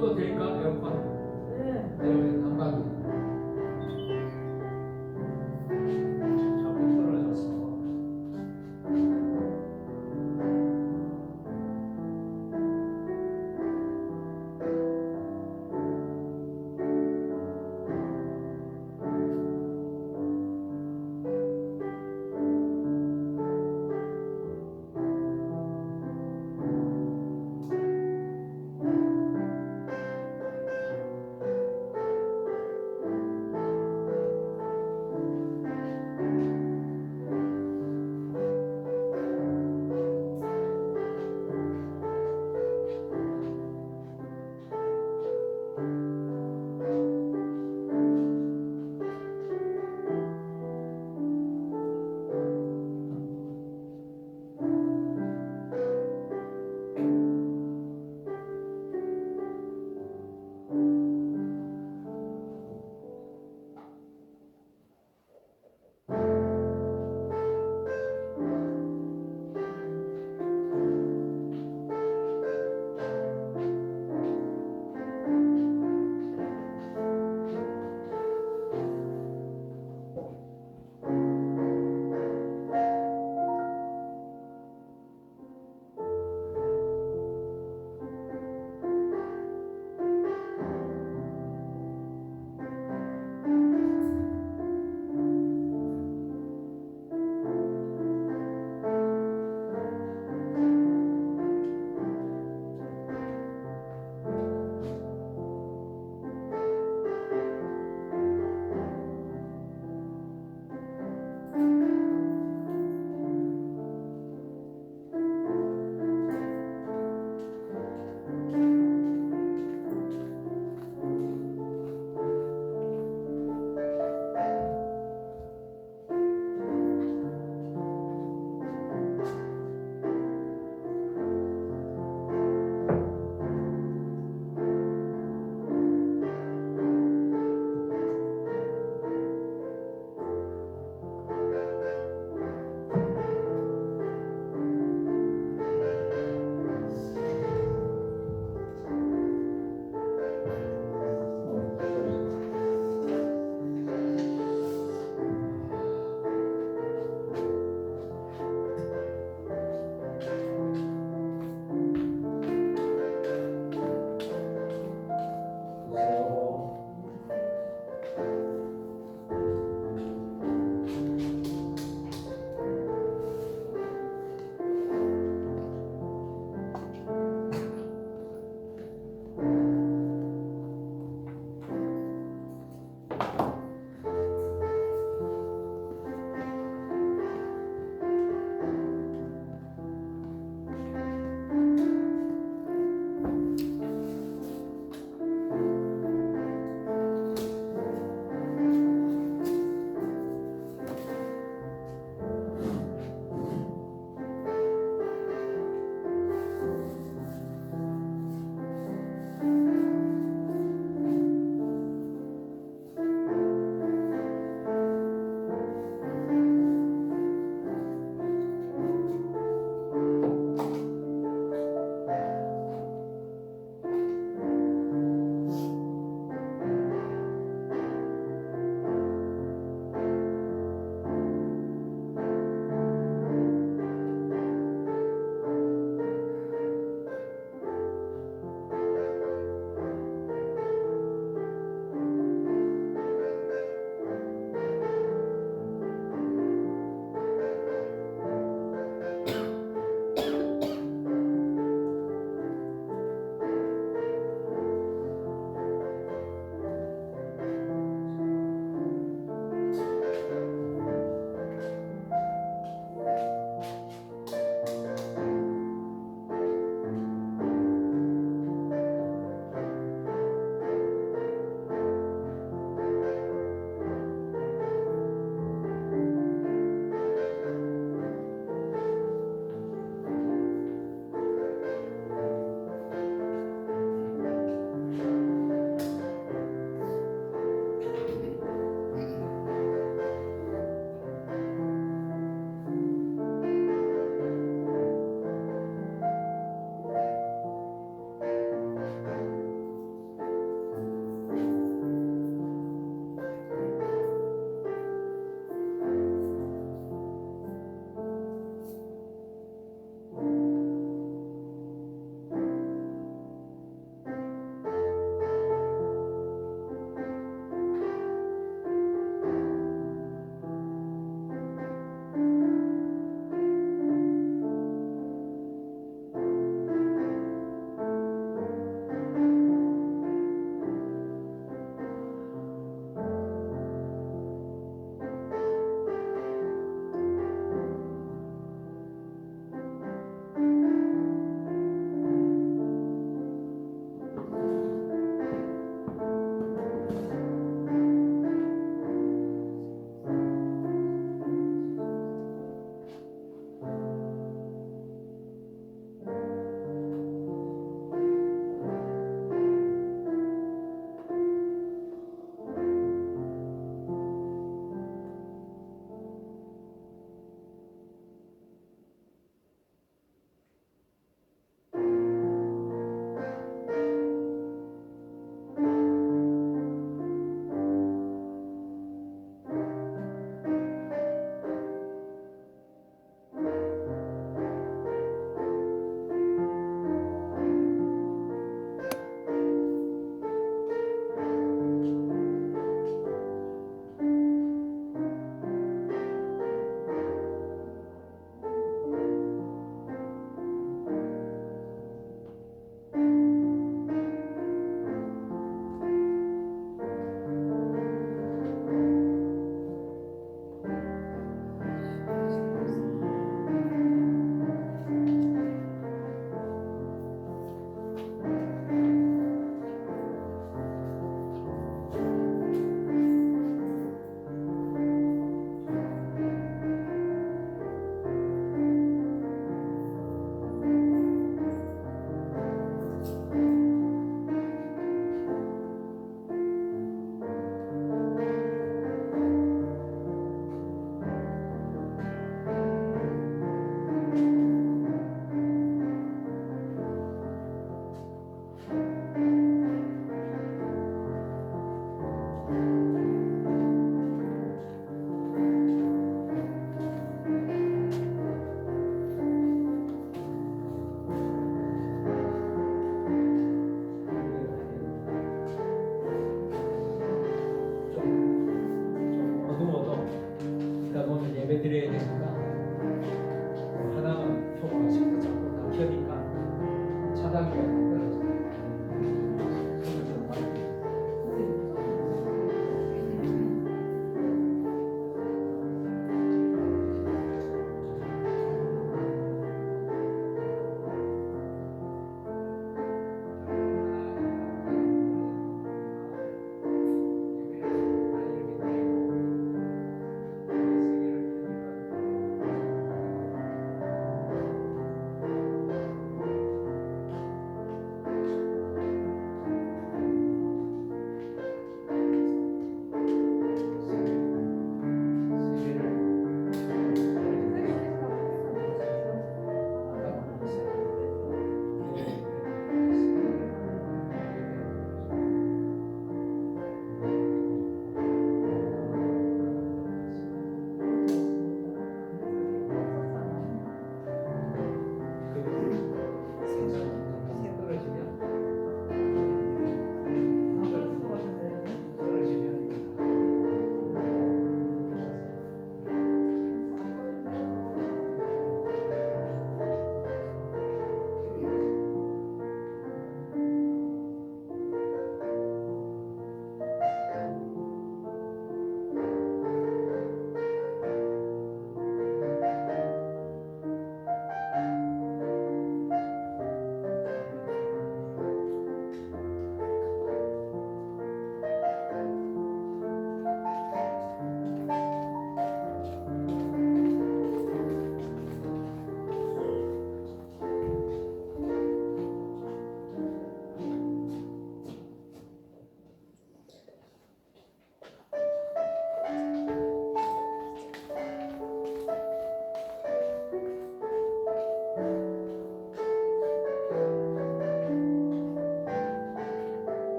꺼도 될까? 에어컨. 네. 네, 난방이. 자꾸 떨어졌어.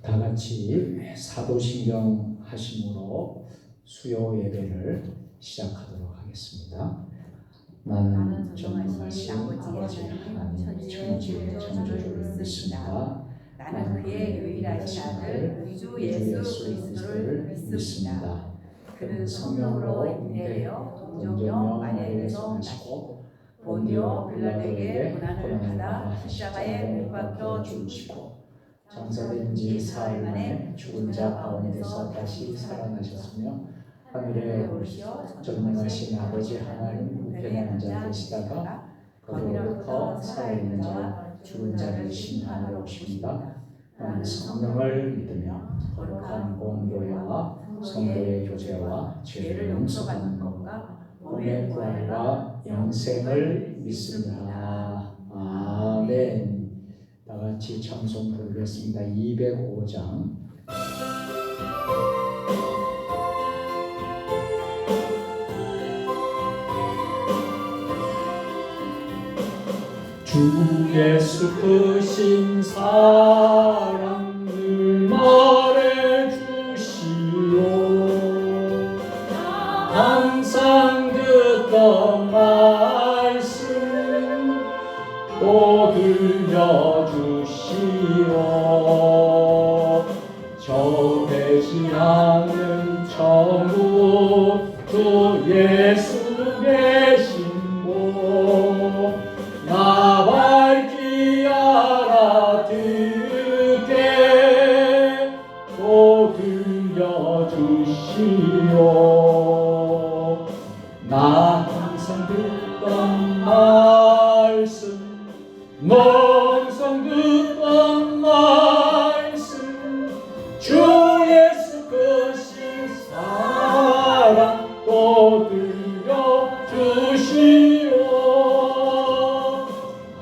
다 같이 사도신경 하심으로 수요 예배를 시작하도록 하겠습니다. 나는 전능하신 아버지 하나님 천지의 창조주를 믿습니다. 나는 그의 유일하신 아들 우주 예수 그리스도를 믿습니다. 그는 성령으로 잉태되어 동정녀 마리아에게서 나시고 본디오 빌라도에게 고난을 받아 십자가에 못 박혀 죽으시고 장사된 지 사흘 만에 죽은 자 가운데서 다시 살아나셨으며 하늘에 오르시어 전능하신 아버지 하나님 우편에 앉아 계시다가 거기로부터 살아있는 자와 죽은 자를 심판하러 오십니다. 나는 성령을 믿으며 거룩한 공교회와 성도의 교제와 죄를 용서받는 것과 몸의 부활과 영생을 믿습니다. 아멘. 다 같이 찬송 부르겠습니다. 205장. 주 예수 크신 사랑을 말해주시오. 항상 듣던 말씀 또 들려주시오. 정되지 않는 천국 주 예수 계신 곳 나 밝히 알아듣게 또 들려주시오. 나 항상 듣던 말씀 항상 듣던 말씀 주 예수 크신 사랑 또 들려주시오.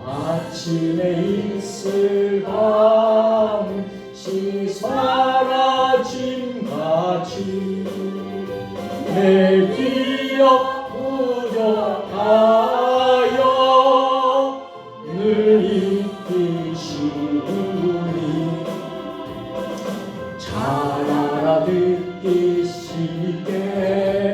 아침에 있을 밤시 사라짐같이 내 기억 부족하여 늘 잊기시니 잘 알아듣기 쉽게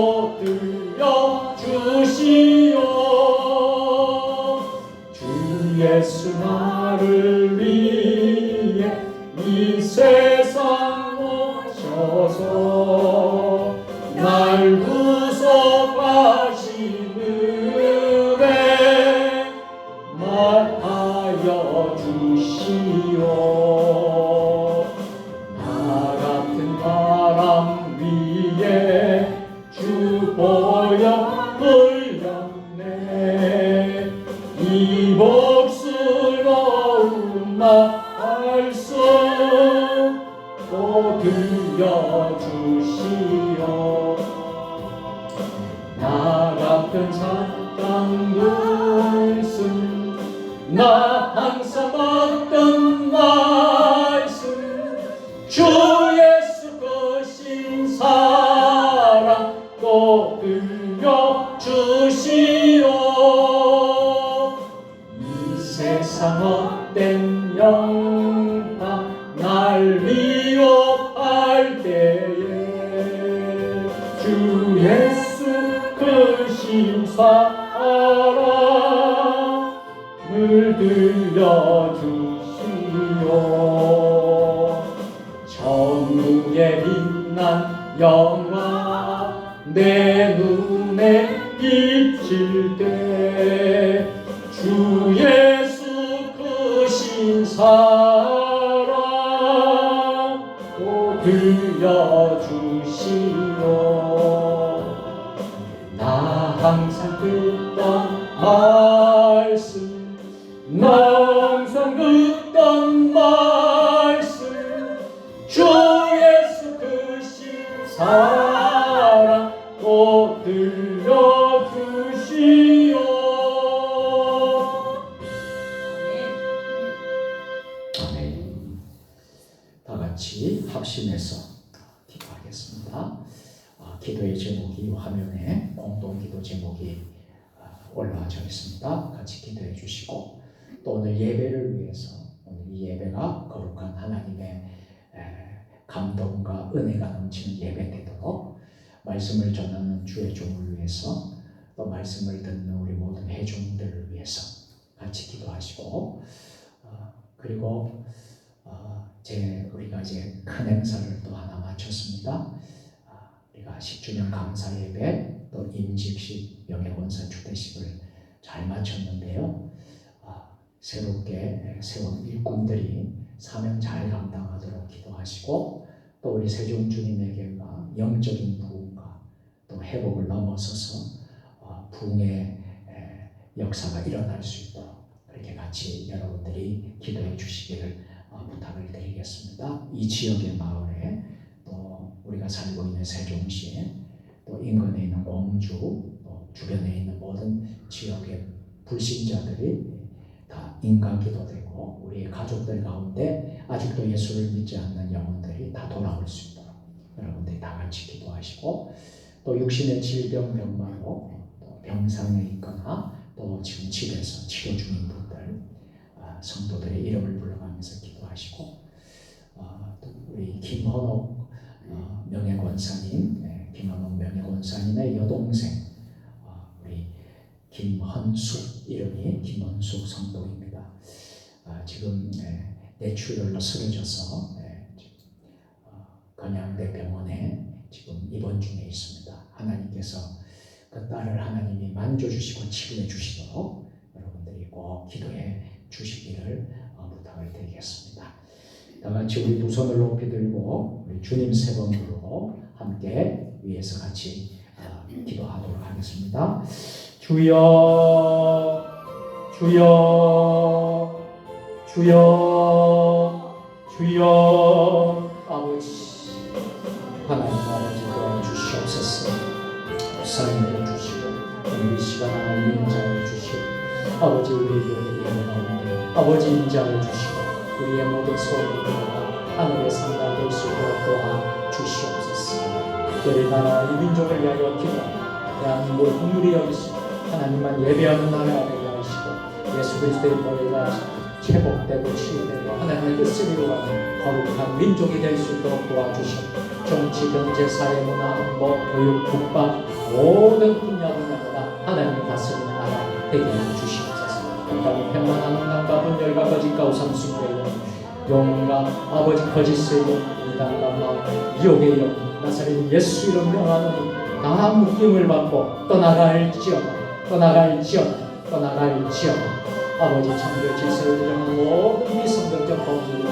또 들려주시오. 주 예수 나를 위해 이 세상 오셔서 날 구속하시는데 말하여 주시오. 나 같은 바람 위에 주 보여 흘렸네. 이 복스러운 말씀 또 들려주시오. 나 같은 사랑 말씀, 나 항상 받던 말씀, 주 예수 크신 사랑 또 들려주시오. 이 세상 헛된 영화 날 미워할 때에 주 예수 크신 사랑을 들려주시오. 천국의 빛난 영화 내 눈에 비칠 때 주 예수 크신 사랑 또 들려주시오. 나 항상 듣던 말씀, 나 항상 듣던 말씀, 주 예수 크신 사랑 또 들려주시오. 아멘. 다 같이 합심해서 기도하겠습니다. 기도의 제목이 화면에 공동기도 제목이 올라와져 있습니다. 같이 기도해 주시고 또 오늘 예배를 위해서 오늘 이 예배가 거룩한 하나님의 감동과 은혜가 넘치는 예배 되도록 말씀을 전하는 주의 종을 위해서 또 말씀을 듣는 우리 모든 회중들을 위해서 같이 기도하시고 그리고 우리가 이제 큰 행사를 또 하나 마쳤습니다. 우리가 10주년 감사 예배 또 임직식 명예권사 주대식을 잘 마쳤는데요. 새롭게 세운 일꾼들이 사명 잘 감당하도록 기도하시고 또 우리 세종 주님에게가 영적인 부흥과 또 회복을 넘어서서 부흥의 역사가 일어날 수 있도록 그렇게 같이 여러분들이 기도해 주시기를 부탁을 드리겠습니다. 이 지역의 마을에 또 우리가 살고 있는 세종시에 또 인근에 있는 공주 또 주변에 있는 모든 지역의 불신자들이 다 인간기도되고 우리의 가족들 가운데 아직도 예수를 믿지 않는 영혼들이 다 돌아올 수 있도록 여러분들이 다 같이 기도하시고 또 육신의 질병 병마로 또 병상에 있거나 또 지금 집에서 치료 중인 분들 성도들의 이름을 불러가면서 기도하시고 또 우리 김헌옥 명예권사님, 김헌옥 명예권사님의 여동생 우리 김헌숙, 이름이 김헌숙 성도입니다. 지금 뇌출혈로 쓰러져서 건양대 병원에 지금 입원 중에 있습니다. 하나님께서 그 딸을 하나님이 만져주시고 치료해 주시도록 여러분들이 꼭 기도해 주시기를 부탁을 드리겠습니다. 다 같이 우리 두 손을 높이 들고 우리 주님 세 번 부르고 함께 위에서 같이 기도하도록 하겠습니다. 주여, 주여, 주여, 주여. 아버지, 하나님 아버지 도와주시옵소서. 사랑해 주시고 오늘 이 시간 하나님 인자해 주시고 아버지 우리에게 가운데 아버지 인자해 주시고 우리의 모든 소원과 하늘의 상가 될 수 있도록 도와주시옵소서. 특별히 나라 이 민족을 위하여 기도하고 대한민국을 긍휼히 여기시고 하나님만 예배하는 나라 되게 하시고 예수 그리스도의 보혜가 회복되고 치유되고 하나님의 뜻을 이루어가는 거룩한 민족이 될 수 있도록 도와주시고 정치, 경제, 사회, 문화, 안보, 교육, 국방 모든 분야마다 하나님의 다스리는 나라 되게 해주시옵소서. 하나님 평안한 응답과 분열과 거짓과 우상 숭배의 영과 아버지 거짓의 영, 이단과 마음, 유혹의 영, 나사렛 예수 이름 명하노니 다 묶임을 받고 떠나갈지어다. 아버지 창조 질서를 부정한 모든 비성경적 법률이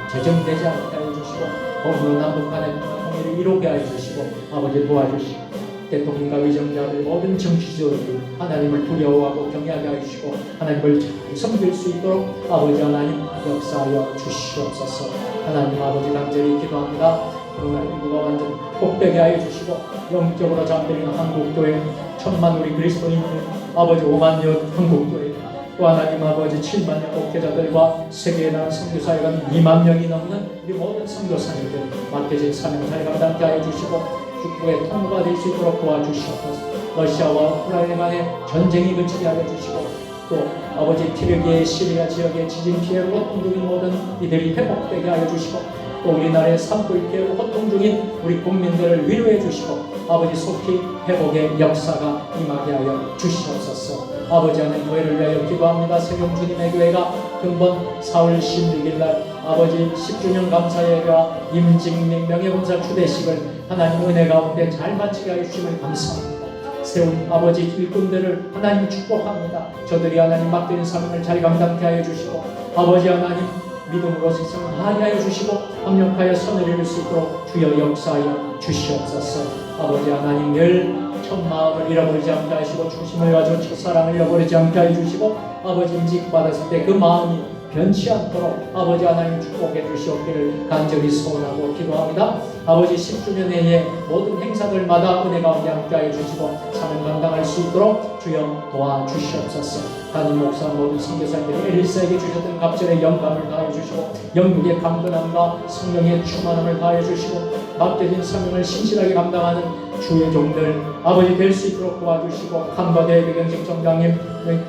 제정되지 않게 하여 주시고 법으로 남북 간의 통일을 이루게 하여 주시고 아버지 도와주시고 대통령과 위정자들 모든 정치지도들이 하나님을 두려워하고 경외하게 하여 주시고 하나님을 잘 섬길 수 있도록 아버지 하나님 역사하여 주시옵소서. 하나님 아버지 간절히 기도합니다. 코로나19가 완전 복되게 하여 주시고 영적으로 잠들이는 한국교회 1000만 우리 그리스도인들 아버지 5만여 한국교회 또 하나님 아버지 7만여 목회자들과 세계에 나간 선교사회가 2만 명이 넘는 우리 모든 선교사님들 맡겨진 사명자를 감당케 하여 주시고 축복의 통로가 될 수 있도록 도와주시옵소서. 러시아와 우크라이나 간의 전쟁이 그치게 하여 주시고 또 아버지 튀르기의 시리아 지역의 지진 피해로 고통 중인 모든 이들이 회복되게 하여 주시고 또 우리나라의 산불 피해로 고통 중인 우리 국민들을 위로해 주시고 아버지 속히 회복의 역사가 임하게 하여 주시옵소서. 아버지 하나님 교회를 위하여 기도합니다. 세종주님의 교회가 근본 4월 16일 날 아버지 10주년 감사예배와 임직민 명예본사 추대식을 하나님 은혜 가운데 잘 마치게 하여 주심을 감사합니다. 세운 아버지 일꾼들을 하나님 축복합니다. 저들이 하나님 맡기는 사명을 잘 감당케 하여 주시고 아버지 하나님 믿음으로 세상을 하게 하여 주시고 합력하여 선을 이룰 수 있도록 주여 역사하여 주시옵소서. 아버지 하나님 늘 첫 마음을 잃어버리지 않게 하시고 초심을 가지고 첫사랑을 잃어버리지 않게 하여 주시고 아버지 임직 받았을 때 그 마음이 변치 않도록 아버지 하나님 축복해 주시옵기를 간절히 소원하고 기도합니다. 아버지 10주년 해의 모든 행사들마다 은혜 가운데 함께 하여 주시고 사명 감당할 수 있도록 주여 도와주시옵소서. 담임 목사 모든 선교사님들이 엘리사에게 주셨던 갑절의 영감을 다해 주시고 영국의 강건함과 성령의 충만함을 다해 주시고 맡겨진 사명을 신실하게 감당하는 주의 종들 아버지 될 수 있도록 도와주시고 한바대 배경식 정장님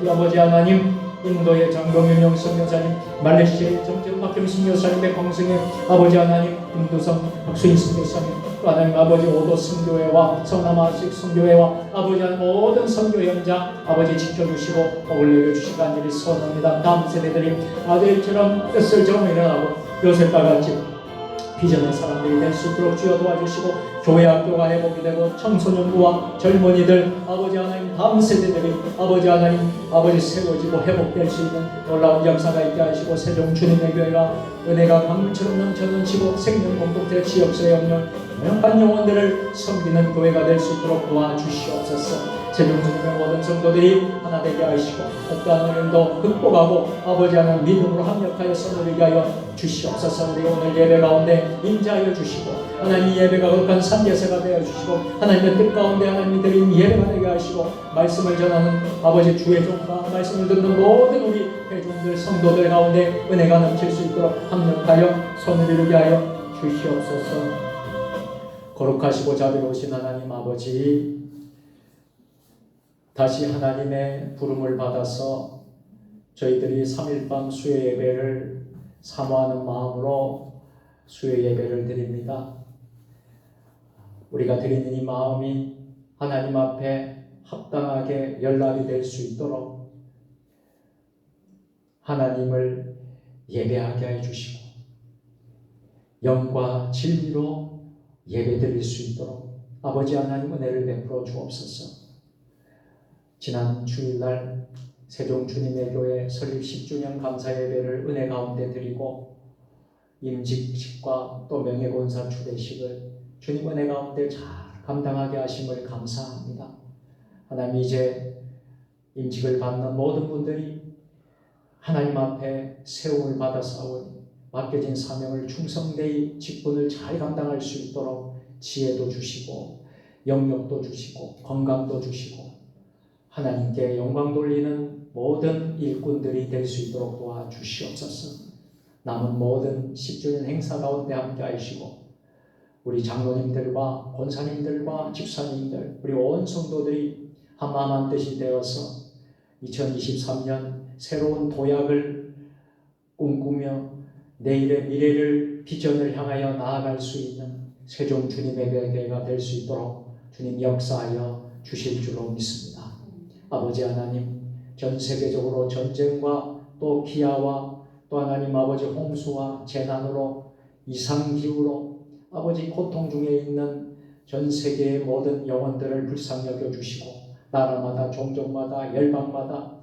아버지 하나님 인도의 장동윤 영성여사님 말레이시아의 정정 박경신 여사님의 공생의 아버지 하나님 임두성 박수인 선교사님 또 하나님 아버지 오도 선교회와 성남아식 선교회와 아버지 하나님 모든 선교 현장 아버지 지켜주시고 복을 내려주시기 간절히 소원합니다. 다음 세대들이 아들처럼 뜻을 정하며 일어나고 요셉과 같이 비전의 사람들이 될 수 있도록 주여 도와주시고 교회 학교가 회복이 되고 청소년부와 젊은이들 아버지 하나님 다음 세대들이 아버지 하나님 아버지 세워지고 회복될 수 있는 놀라운 역사가 있게 하시고 세종 주님의 교회가 은혜가 강물처럼 넘쳐넘치고 생명 공동체 지역사회 영역 명한 영혼들을 섬기는 교회가 될 수 있도록 도와주시옵소서. 세종 주님의 모든 성도들이 하나 되게 하시고 어떠한 어려움도 극복하고 아버지 하나님 믿음으로 합력하여 선을 이루게 하여 주시옵소서. 우리 오늘 예배 가운데 인자하여 주시고 하나님 예배가 거룩한 산제사가 되어 주시고 하나님의 뜻 가운데 하나님이 드린 예배가 되게 하시고 말씀을 전하는 아버지 주의 종과 말씀을 듣는 모든 우리 회중들 성도들 가운데 은혜가 넘칠 수 있도록 합력하여 선을 이루게 하여 주시옵소서. 거룩하시고 자비로우신 하나님 아버지 다시 하나님의 부름을 받아서 저희들이 3일밤 수요 예배를 사모하는 마음으로 수요 예배를 드립니다. 우리가 드리는 이 마음이 하나님 앞에 합당하게 연락이 될 수 있도록 하나님을 예배하게 해주시고 영과 진리로 예배 드릴 수 있도록 아버지 하나님 은혜를 베풀어 주옵소서. 지난 주일날 세종 주님의 교회 설립 10주년 감사 예배를 은혜 가운데 드리고 임직식과 또 명예본사 추대식을 주님 은혜 가운데 잘 감당하게 하심을 감사합니다. 하나님 이제 임직을 받는 모든 분들이 하나님 앞에 세움을 받아 싸우니 맡겨진 사명을 충성되이 직분을 잘 감당할 수 있도록 지혜도 주시고 영역도 주시고 건강도 주시고 하나님께 영광 돌리는 모든 일꾼들이 될 수 있도록 도와주시옵소서. 남은 모든 10주년 행사 가운데 함께 하시고 우리 장로님들과 권사님들과 집사님들 우리 온 성도들이 한마음 한뜻이 되어서 2023년 새로운 도약을 꿈꾸며 내일의 미래를 비전을 향하여 나아갈 수 있는 세종 주님의 교회가 될 수 있도록 주님 역사하여 주실 줄로 믿습니다. 아버지 하나님, 전 세계적으로 전쟁과 또 기아와 또 하나님 아버지 홍수와 재난으로 이상기후로 아버지 고통 중에 있는 전 세계의 모든 영혼들을 불쌍히 여겨주시고 나라마다 종족마다 열방마다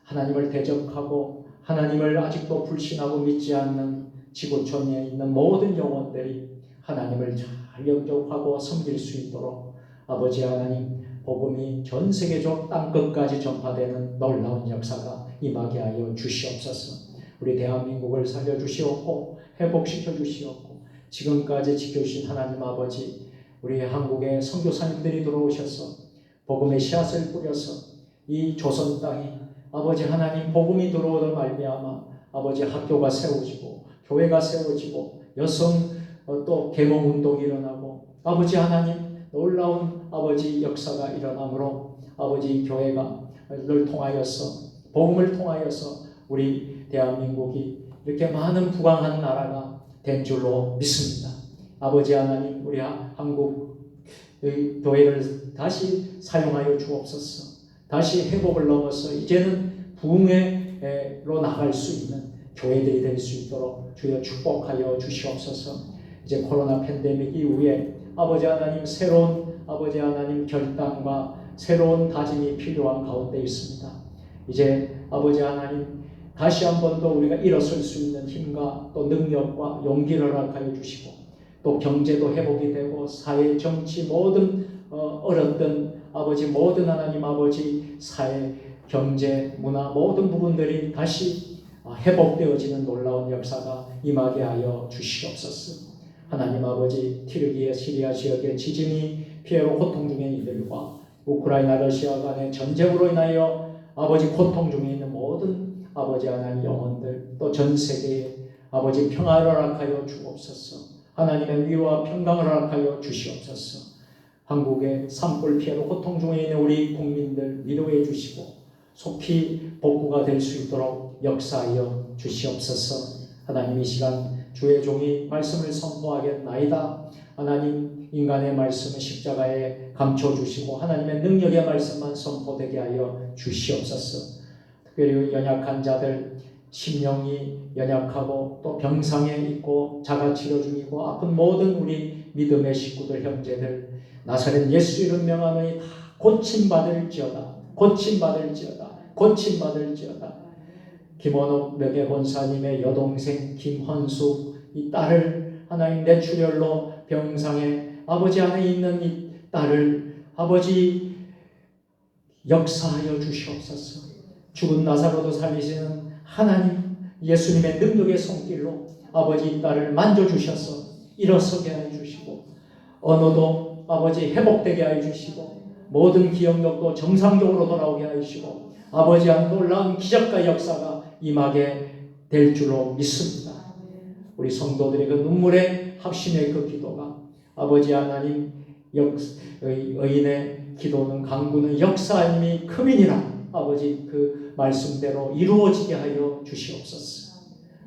하나님을 대적하고 하나님을 아직도 불신하고 믿지 않는 지구촌에 있는 모든 영혼들이 하나님을 잘 영접하고 섬길 수 있도록 아버지 하나님 복음이 전 세계적 땅끝까지 전파되는 놀라운 역사가 임하게 하여 주시옵소서. 우리 대한민국을 살려주시옵고 회복시켜 주시옵고 지금까지 지켜주신 하나님 아버지 우리 한국에 선교사님들이 들어오셔서 복음의 씨앗을 뿌려서 이 조선 땅에 아버지 하나님 복음이 들어오던 말미암아 아버지 학교가 세워지고 교회가 세워지고 여성 또 계몽운동이 일어나고 아버지 하나님 놀라운 아버지 역사가 일어나므로 아버지 교회가를 통하여서 복음을 통하여서 우리 대한민국이 이렇게 많은 부강한 나라가 된 줄로 믿습니다. 아버지 하나님 우리 한국 교회를 다시 사용하여 주옵소서. 다시 회복을 넘어서 이제는 부흥회로 나갈 수 있는 교회들이 될 수 있도록 주여 축복하여 주시옵소서. 이제 코로나 팬데믹 이후에 아버지 하나님 새로운 아버지 하나님 결단과 새로운 다짐이 필요한 가운데 있습니다. 이제 아버지 하나님 다시 한 번 더 우리가 일어설 수 있는 힘과 또 능력과 용기를 허락하여 주시고 또 경제도 회복이 되고 사회 정치 모든 어렸던 아버지 모든 하나님 아버지 사회 경제 문화 모든 부분들이 다시 회복되어지는 놀라운 역사가 임하게 하여 주시옵소서. 하나님 아버지 튀르기의 시리아 지역의 지진이 피해로 고통 중인 이들과 우크라이나 러시아 간의 전쟁으로 인하여 아버지 고통 중에 있는 모든 아버지 하나님 영혼들 또 전 세계에 아버지 평화를 허락하여 주옵소서. 하나님의 위와 평강을 허락하여 주시옵소서. 한국의 산불 피해로 고통 중에 있는 우리 국민들 위로해 주시고 속히 복구가 될 수 있도록 역사하여 주시옵소서. 하나님 이 시간 주의 종이 말씀을 선포하겠나이다. 하나님 인간의 말씀은 십자가에 감춰주시고 하나님의 능력의 말씀만 선포되게 하여 주시옵소서. 특별히 연약한 자들 심령이 연약하고 또 병상에 있고 자가치료 중이고 아픈 모든 우리 믿음의 식구들 형제들 나사렛 예수 이름 명하노니 다 고침받을지어다. 고침받을지어다. 고침받을지어다. 김원옥 명예본사님의 여동생 김헌수 이 딸을 하나님 뇌출혈로 병상에 아버지 안에 있는 이 딸을 아버지 역사하여 주시옵소서. 죽은 나사로도 살리시는 하나님 예수님의 능력의 손길로 아버지 이 딸을 만져주셔서 일어서게 하여 주시고 언어도 아버지 회복되게 하여 주시고 모든 기억력도 정상적으로 돌아오게 하여 주시고 아버지 한 놀라운 기적과 역사가 임하게 될 줄로 믿습니다. 우리 성도들의 그 눈물의 합심의 그 기도가 아버지 하나님 의인의 기도는 강구는 역사임이 크민이라 아버지 그 말씀대로 이루어지게 하여 주시옵소서.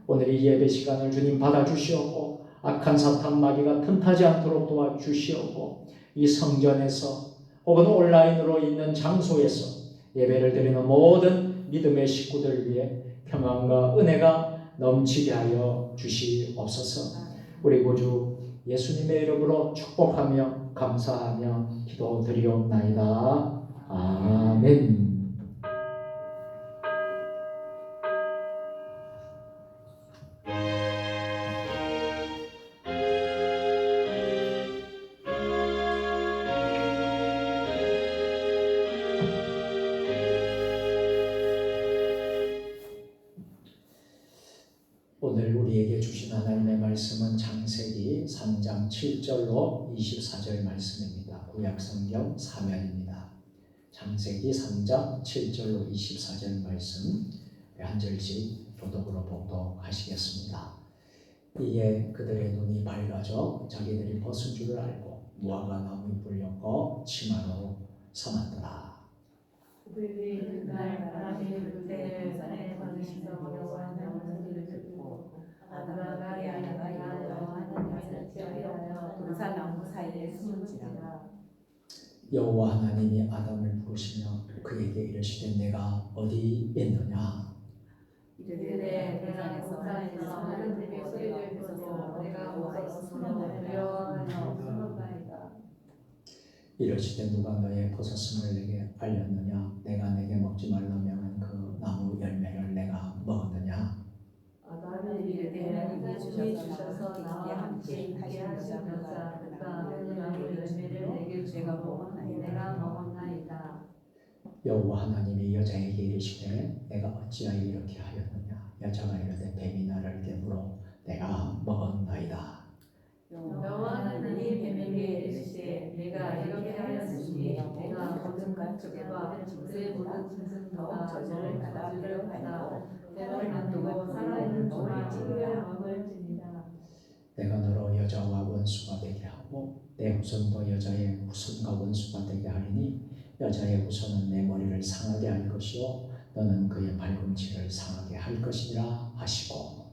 오늘 이 예배 시간을 주님 받아주시옵고 악한 사탄 마귀가 틈타지 않도록 도와주시옵고 이 성전에서 혹은 온라인으로 있는 장소에서 예배를 드리는 모든 믿음의 식구들 위해 평안과 은혜가 넘치게 하여 주시옵소서. 우리 구주 예수님의 이름으로 축복하며 감사하며 기도드리옵나이다. 아멘. 오늘 우리에게 주신 하나님의 말씀은 창세기 3장 7절로 24절 말씀입니다. 구약성경 사면입니다. 창세기 3장 7절로 24절 말씀 한 절씩 교독으로 봉독하시겠습니다. 이에 그들의 눈이 밝아져 자기들이 벗은 줄을 알고 무화과 나무 잎을 엮어 치마로 삼았더라. 그들이 그날 바람이 불 때 동산에 거주시는 여호와 하나님의 소리를 듣고 아담과 야나가 여호와 하나님의 지하여 동산나무 사이에 숨은지라. 여호와 하나님이 아담을 부르시며 그에게 이르시되 내가 어디 있느냐. 이르되 동산에서 하나님의 소리를 듣고 내가 어디서 숨었나이다. 이르시되 누가 너의 벗었음을 내게 알렸느냐. 내가 내게 먹지 말라 명한 그 나무 열매를 내가 먹었느냐. 아담이 이르되 하나님이 주셔서 나와 함께 있게 하신 여자 그 나무 열매를 내게 내가 먹었나이다. 여호와 하나님이 여자에게 이르시되 내가 어찌하여 이렇게 하였느냐. 여자가 이르되 뱀이 나를 깨물어 내가 먹었나이다. 여호와 하나님이 뱀에게 이르시되 내가 이렇게 하였으니 내가 거듭과 적과 그의 모든 짐승보다 저주를 받아 데려가고 떼어나두고 살아있는 동안 찌르려 먹을지니라. 내가 너로 여자와 원수가 되게 하고 내 후손도 여자의 후손과 원수가 되게 하리니 여자의 후손은 내 머리를 상하게 할 것이요 너는 그의 발꿈치를 상하게 할 것이라 하시고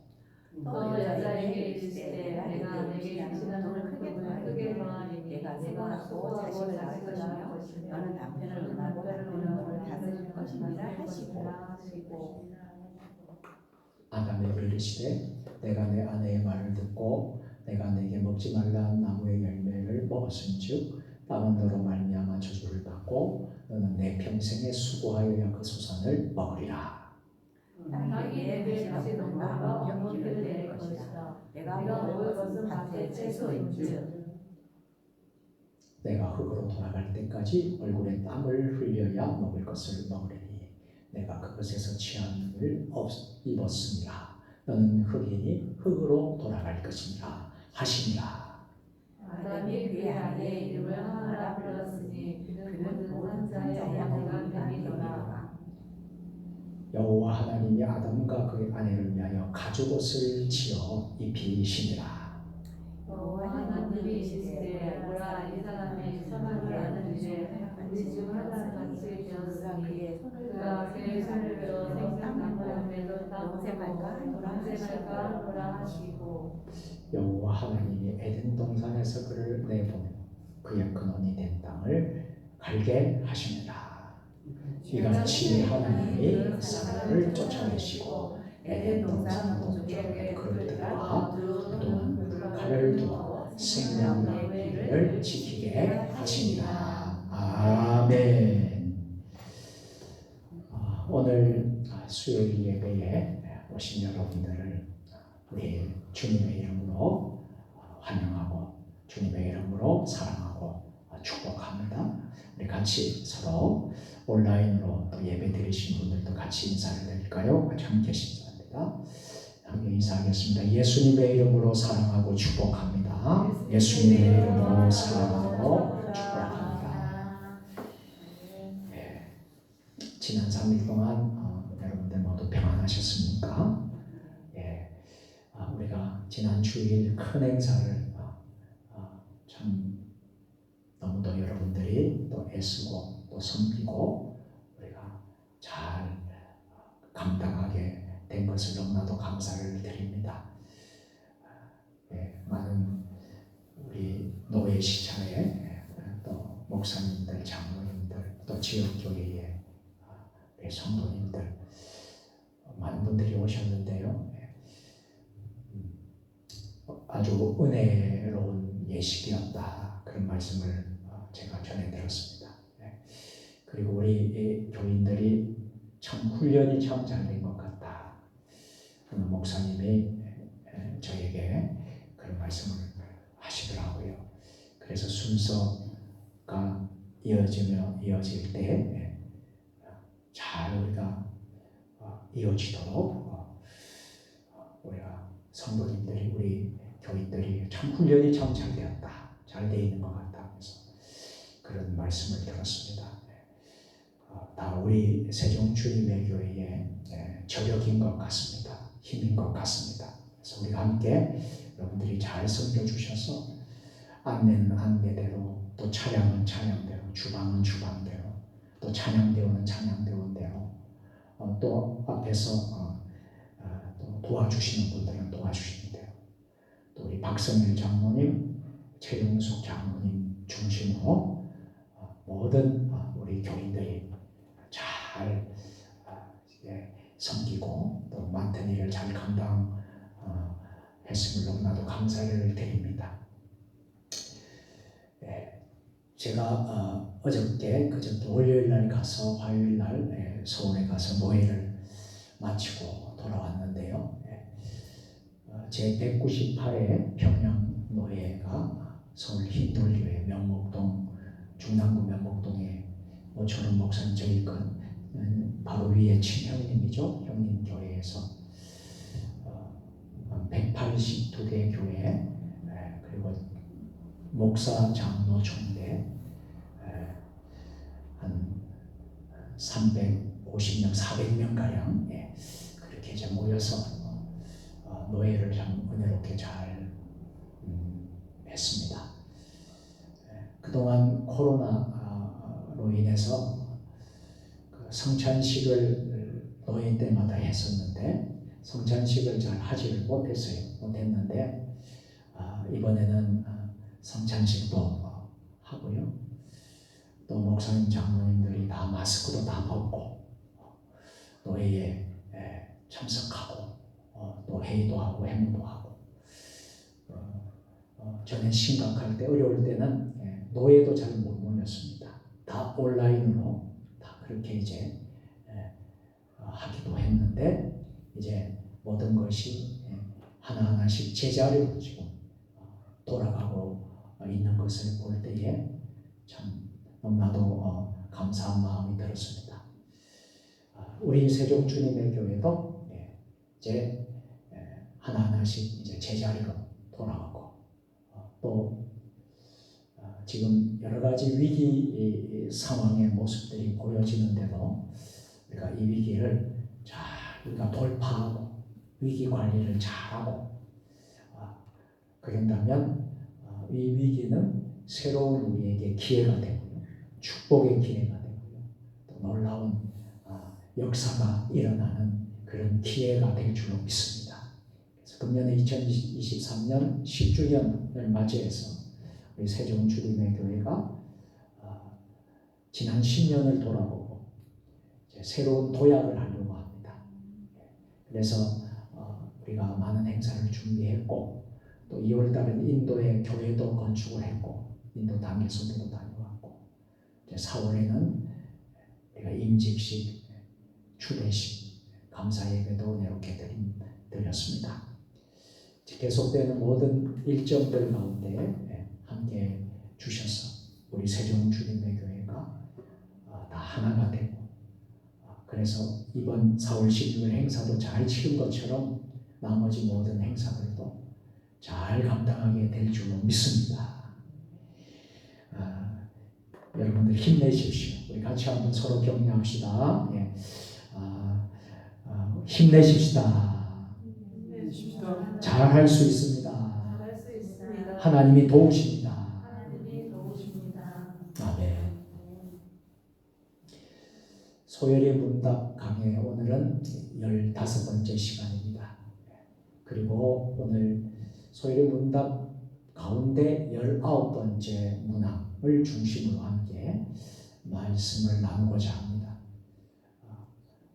또 여자에게 이르시되 내가 내게 주시는 돈을 크게 더하리니 내가 생각하고 자식을 낳을 것이며 너는 남편을 응하고 남편을 다스릴 것이니라 하시고 아담에게 이르시되 내가 내 아내의 말을 듣고 내가 내게 먹지 말라 나무의 열매를 먹었은즉 땅은 너로 말미암아 저주를 받고 너는 내 평생에 수고하여야 그 소산을 먹으리라. 땅이 내게 다시 넘어가 영원히를 낼 것이다. 내가 먹을 것은 밭의 채소인즉 내가 흙으로 돌아갈 때까지 얼굴에 땀을 흘려야 먹을 것을 먹으리니 내가 그것에서 취함을 입었으니라. 너는 흙이니 흙으로 돌아갈 것이니라 하시니라. 아담이 그의 아내의 이름을 하나라 불렀으니 그는 모든 자의 아내가 뱀이더라. 여호와 하나님이 아담과 그의 아내를 위하여 가죽옷을 지어 입히시니라. 여호와 하나님이 이르시되 보라 이 사람이 선악을 아는 일에 우리 중 하나같이 되었으니 그가 그의 손을 들어 생명나무 열매도 따먹고 영생할까 하시고 여호와 하나님이 에덴 동산에서 그를 내보내어 그의 근원이 된 땅을 갈게 하시니라. 이같이 하나님이 사람을 쫓아내시고 에덴 동산 동쪽에 그를 들어가 또 칼을 두어 생명나무를 지키게 하시니라. 아멘. 오늘 수요일 예배에 오신 여러분들을 우리 주님의 이름으로 환영하고 주님의 이름으로 사랑하고 축복합니다. 우리 같이 서로 온라인으로 또 예배 드리신 분들도 같이 인사를 드릴까요? 같이 함께 신청합니다. 함께 인사하겠습니다. 예수님의 이름으로 사랑하고 축복합니다. 예수님의 이름으로 사랑하고 축복합니다. 네. 지난 3일 동안 여러분들 모두 평안하셨습니까? 예. 우리가 지난 주일 큰 행사를 참 너무도 여러분들이 또 애쓰고 또 섬기고 우리가 잘 감당하게 된 것을 너무나도 감사를 드립니다. 예, 많은 우리 노예 시차에 또 목사님들, 장로님들, 또 지역교회의 성도님들 많은 분들이 오셨는데요. 아주 은혜로운 예식이었다. 그런 말씀을 제가 전해 들었습니다. 그리고 우리 교인들이 참 훈련이 참 잘 된 것 같다. 오늘 목사님이 저에게 그런 말씀을 하시더라고요. 그래서 순서가 이어질 때 잘 우리가 이어지도록 우리가 성도님들이 우리 교인들이 참 훈련이 참 잘 되었다. 잘 되어 있는 것 같다. 그래서 그런 말씀을 들었습니다. 다 우리 세종 주님의 교회의 저력인 것 같습니다. 힘인 것 같습니다. 그래서 우리가 함께 여러분들이 잘 섬겨주셔서 안내는 안내대로 또 차량은 차량대로 주방은 주방대로 또 또 찬양대원은 찬양대원대로 또 앞에서 또 도와주시는 분들은 도와주시는 대로 또 우리 박성일 장로님, 최영숙 장로님 중심으로 모든 우리 교인들이 잘 섬기고 또 맡은 일을 잘 감당했음을 너무나도 감사를 드립니다. 제가 그저께 월요일 날 가서 화요일 날 서울에 가서 노예를 마치고 돌아왔는데요. 제 198회 평양 노예가 서울 흰돌교회 명목동 중랑구 명목동에 오철훈 목사님 저희 건 바로 위에 친형님이죠. 형님 교회에서 182개 교회 그리고 목사 장로 총대 한 350명, 400명 가량 그렇게 이제 모여서 노예를 참 은혜롭게 잘 했습니다. 그동안 코로나로 인해서 그 성찬식을 노예 때마다 했었는데 성찬식을 잘 하지를 못했는데 이번에는 성찬식도 하고요. 또 목사님 장로님들이 다 마스크도 다 벗고 노예에 참석하고 또 회의도 하고 행보도 하고 전에 심각할 때 어려울 때는 노예도 잘 못 모였습니다. 다 온라인으로 다 그렇게 이제 하기도 했는데 이제 모든 것이 하나하나씩 제자리로 지금 돌아가고 있는 것을 볼 때에 참 너무나도 감사한 마음이 들었습니다. 우리 세종 주님의 교회도 이제 하나하나씩 이제 제자리로 돌아가고 또 지금 여러 가지 위기 상황의 모습들이 보여지는데도 우리가 이 위기를 잘 우리가 돌파하고 위기 관리를 잘하고 그런다면 이 위기는 새로운 우리에게 기회가 되고요. 축복의 기회가 되고요. 또 놀라운 역사가 일어나는 그런 기회가 될 줄로 믿습니다. 그래서 금년에 2023년 10주년을 맞이해서 우리 세종 주님의 교회가 지난 10년을 돌아보고 이제 새로운 도약을 하려고 합니다. 그래서 우리가 많은 행사를 준비했고 또 2월 달에는 인도의 교회도 건축을 했고 인도 단계소대도 다녀왔고 이제 4월에는 우리가 임직식, 추대식, 감사예배도 이렇게 드렸습니다. 계속되는 모든 일정들 가운데 함께 주셔서 우리 세종 주님의 교회가 다 하나가 되고 그래서 이번 4월 16일 행사도 잘 치른 것처럼 나머지 모든 행사들도 잘 감당하게 될 줄로 믿습니다. 여러분들 힘내십시오. 우리 같이 한번 서로 격려합시다. 힘내십시다. 잘 할 수 있습니다. 하나님이 도우십니다. 아멘. 소열의 문답 강의 오늘은 15번째 시간입니다. 그리고 오늘 소열의 문답 가운데 19번째 문항을 중심으로 함께 말씀을 나누고자 합니다.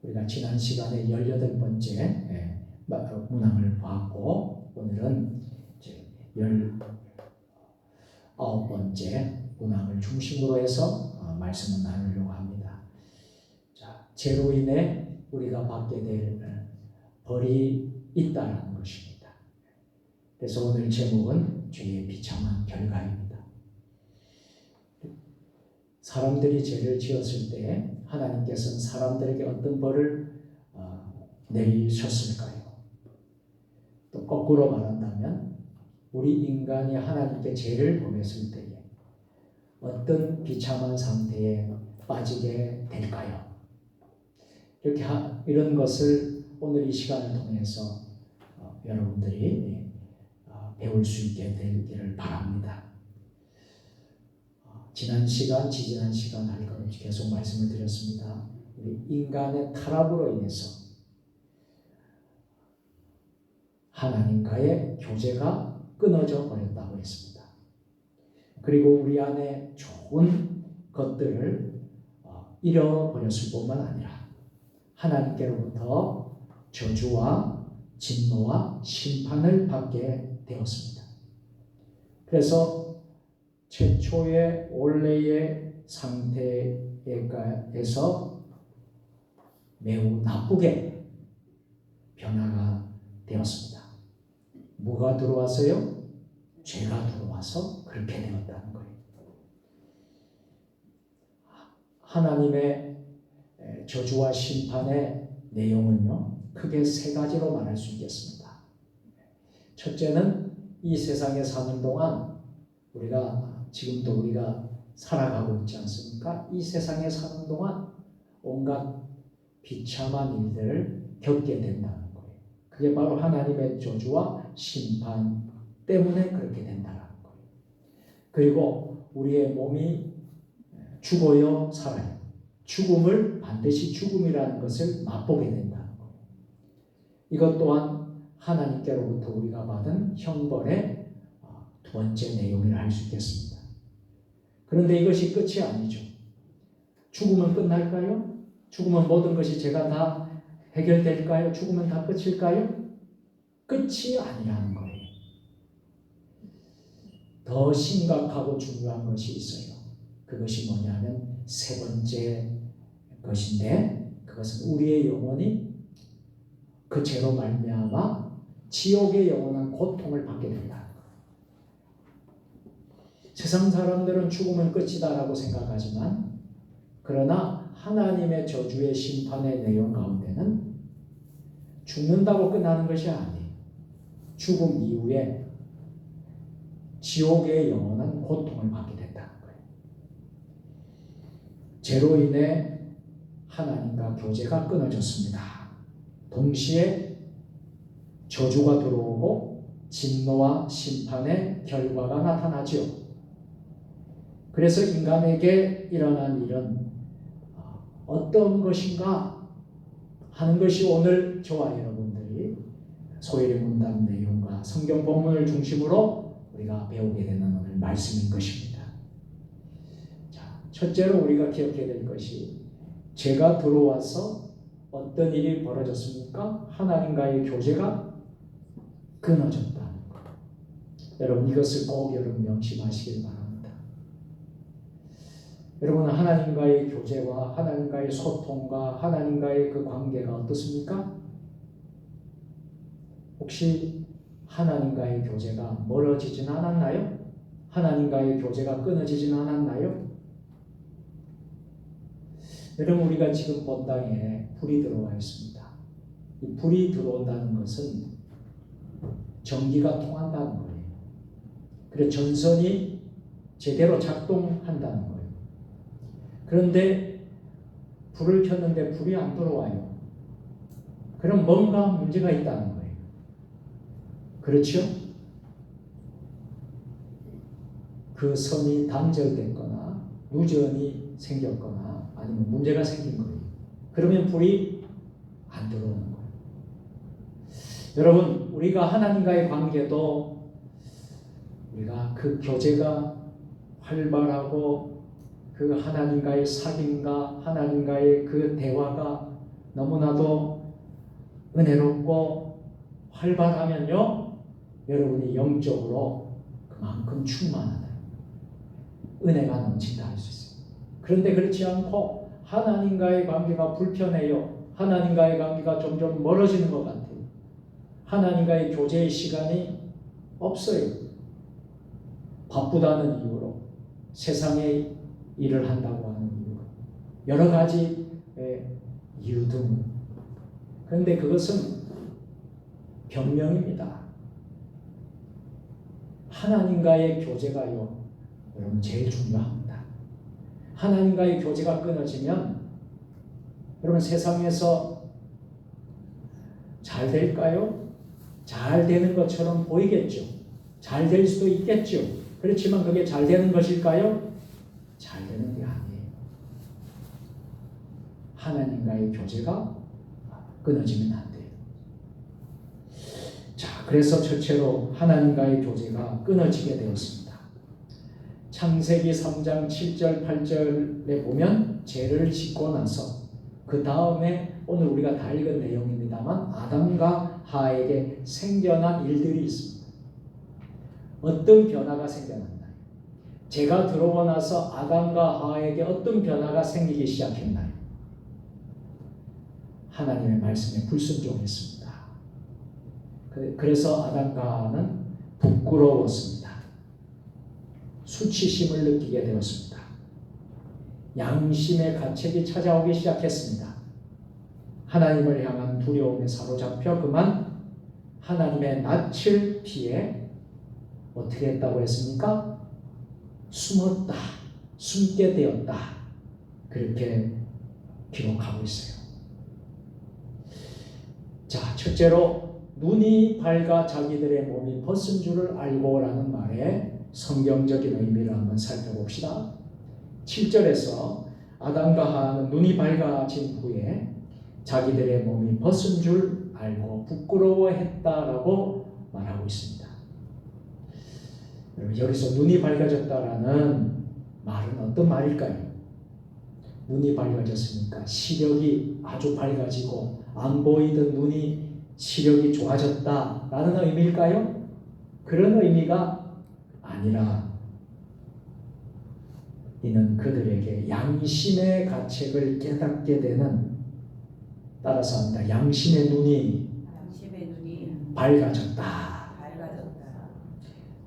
우리가 지난 시간에 18번째 문항을 봤고 오늘은 이제 19번째 문항을 중심으로 해서 말씀을 나누려고 합니다. 자, 죄로 인해 우리가 받게 될 벌이 있다는 것입니다. 그래서 오늘 제목은 죄의 비참한 결과입니다. 사람들이 죄를 지었을 때 하나님께서는 사람들에게 어떤 벌을 내리셨을까요? 또 거꾸로 말한다면 우리 인간이 하나님께 죄를 범했을 때에 어떤 비참한 상태에 빠지게 될까요? 이렇게 이런 것을 오늘 이 시간을 통해서 여러분들이 배울 수 있게 되기를 바랍니다. 지난 시간, 지지난 시간 할 것 없이 계속 말씀을 드렸습니다. 우리 인간의 타락으로 인해서 하나님과의 교제가 끊어져 버렸다고 했습니다. 그리고 우리 안에 좋은 것들을 잃어버렸을 뿐만 아니라 하나님께로부터 저주와 진노와 심판을 받게 되었습니다. 그래서 최초의 원래의 상태에서 매우 나쁘게 변화가 되었습니다. 뭐가 들어와서요? 죄가 들어와서 그렇게 되었다는 거예요. 하나님의 저주와 심판의 내용은요, 크게 세 가지로 말할 수 있겠습니다. 첫째는 이 세상에 사는 동안 지금도 우리가 살아가고 있지 않습니까? 이 세상에 사는 동안 온갖 비참한 일들을 겪게 된다는 거예요. 그게 바로 하나님의 저주와 심판 때문에 그렇게 된다는 거예요. 그리고 우리의 몸이 죽어요, 살아요. 죽음을 반드시 죽음이라는 것을 맛보게 된다는 거예요. 이것 또한 하나님께로부터 우리가 받은 형벌의 두 번째 내용이라 할 수 있겠습니다. 그런데 이것이 끝이 아니죠. 죽으면 끝날까요? 죽으면 모든 것이 제가 다 해결될까요? 죽으면 다 끝일까요? 끝이 아니라는 거예요. 더 심각하고 중요한 것이 있어요. 그것이 뭐냐면 세 번째 것인데, 그것은 우리의 영혼이 그 죄로 말미암아 지옥의 영원한 고통을 받게 된다는 거예요. 세상 사람들은 죽으면 끝이다라고 생각하지만, 그러나 하나님의 저주의 심판의 내용 가운데는 죽는다고 끝나는 것이 아니에요. 죽음 이후에 지옥의 영원한 고통을 받게 된다는 거예요. 죄로 인해 하나님과 교제가 끊어졌습니다. 동시에 저주가 들어오고 진노와 심판의 결과가 나타나죠. 그래서 인간에게 일어난 일은 어떤 것인가 하는 것이 오늘 저와 여러분들이 소일의 문답 내용과 성경 본문을 중심으로 우리가 배우게 되는 오늘 말씀인 것입니다. 자, 첫째로 우리가 기억해야 될 것이, 죄가 들어와서 어떤 일이 벌어졌습니까? 하나님과의 교제가 끊어졌다는 것. 여러분, 이것을 꼭 여러분 명심하시길 바랍니다. 여러분, 하나님과의 교제와 하나님과의 소통과 하나님과의 그 관계가 어떻습니까? 혹시 하나님과의 교제가 멀어지진 않았나요? 하나님과의 교제가 끊어지진 않았나요? 여러분, 우리가 지금 본 땅에 불이 들어와 있습니다. 이 불이 들어온다는 것은 전기가 통한다는 거예요. 그래서 전선이 제대로 작동한다는 거예요. 그런데 불을 켰는데 불이 안 들어와요. 그럼 뭔가 문제가 있다는 거예요. 그렇죠? 그 선이 단절됐거나 누전이 생겼거나 아니면 문제가 생긴 거예요. 그러면 불이 안 들어오는 거예요. 여러분, 우리가 하나님과의 관계도 우리가 그 교제가 활발하고 그 하나님과의 사귐과 하나님과의 그 대화가 너무나도 은혜롭고 활발하면요, 여러분이 영적으로 그만큼 충만하다, 은혜가 넘친다 할 수 있어요. 그런데 그렇지 않고 하나님과의 관계가 불편해요. 하나님과의 관계가 점점 멀어지는 것 같아요. 하나님과의 교제의 시간이 없어요. 바쁘다는 이유로, 세상의 일을 한다고 하는 이유로, 여러 가지 이유 등. 그런데 그것은 변명입니다. 하나님과의 교제가요, 여러분, 제일 중요합니다. 하나님과의 교제가 끊어지면 여러분, 세상에서 잘 될까요? 잘 되는 것처럼 보이겠죠. 잘 될 수도 있겠죠. 그렇지만 그게 잘 되는 것일까요? 잘 되는 게 아니에요. 하나님과의 교제가 끊어지면 안 돼요. 자, 그래서 첫째로 하나님과의 교제가 끊어지게 되었습니다. 창세기 3장 7절 8절에 보면 죄를 짓고 나서 그 다음에 오늘 우리가 다 읽은 내용입니다만 아담과 하와에게 생겨난 일들이 있습니다. 어떤 변화가 생겨났나요? 죄가 들어오고 나서 아담과 하와에게 어떤 변화가 생기기 시작했나요? 하나님의 말씀에 불순종했습니다. 그래서 아담과 하와는 부끄러웠습니다. 수치심을 느끼게 되었습니다. 양심의 가책이 찾아오기 시작했습니다. 하나님을 향한 두려움에 사로잡혀 그만 하나님의 낯을 피해 어떻게 했다고 했습니까? 숨었다, 숨게 되었다. 그렇게 기록하고 있어요. 자, 첫째로 눈이 밝아 자기들의 몸이 벗은 줄을 알고라는 말에 성경적인 의미를 한번 살펴봅시다. 7절에서 아담과 하와는 눈이 밝아진 후에 자기들의 몸이 벗은 줄 알고 부끄러워했다라고 말하고 있습니다. 여기서 눈이 밝아졌다라는 말은 어떤 말일까요? 눈이 밝아졌으니까 시력이 아주 밝아지고 안 보이던 눈이 시력이 좋아졌다라는 의미일까요? 그런 의미가 아니라 이는 그들에게 양심의 가책을 깨닫게 되는, 따라서 합니다. 양심의 눈이 밝아졌다.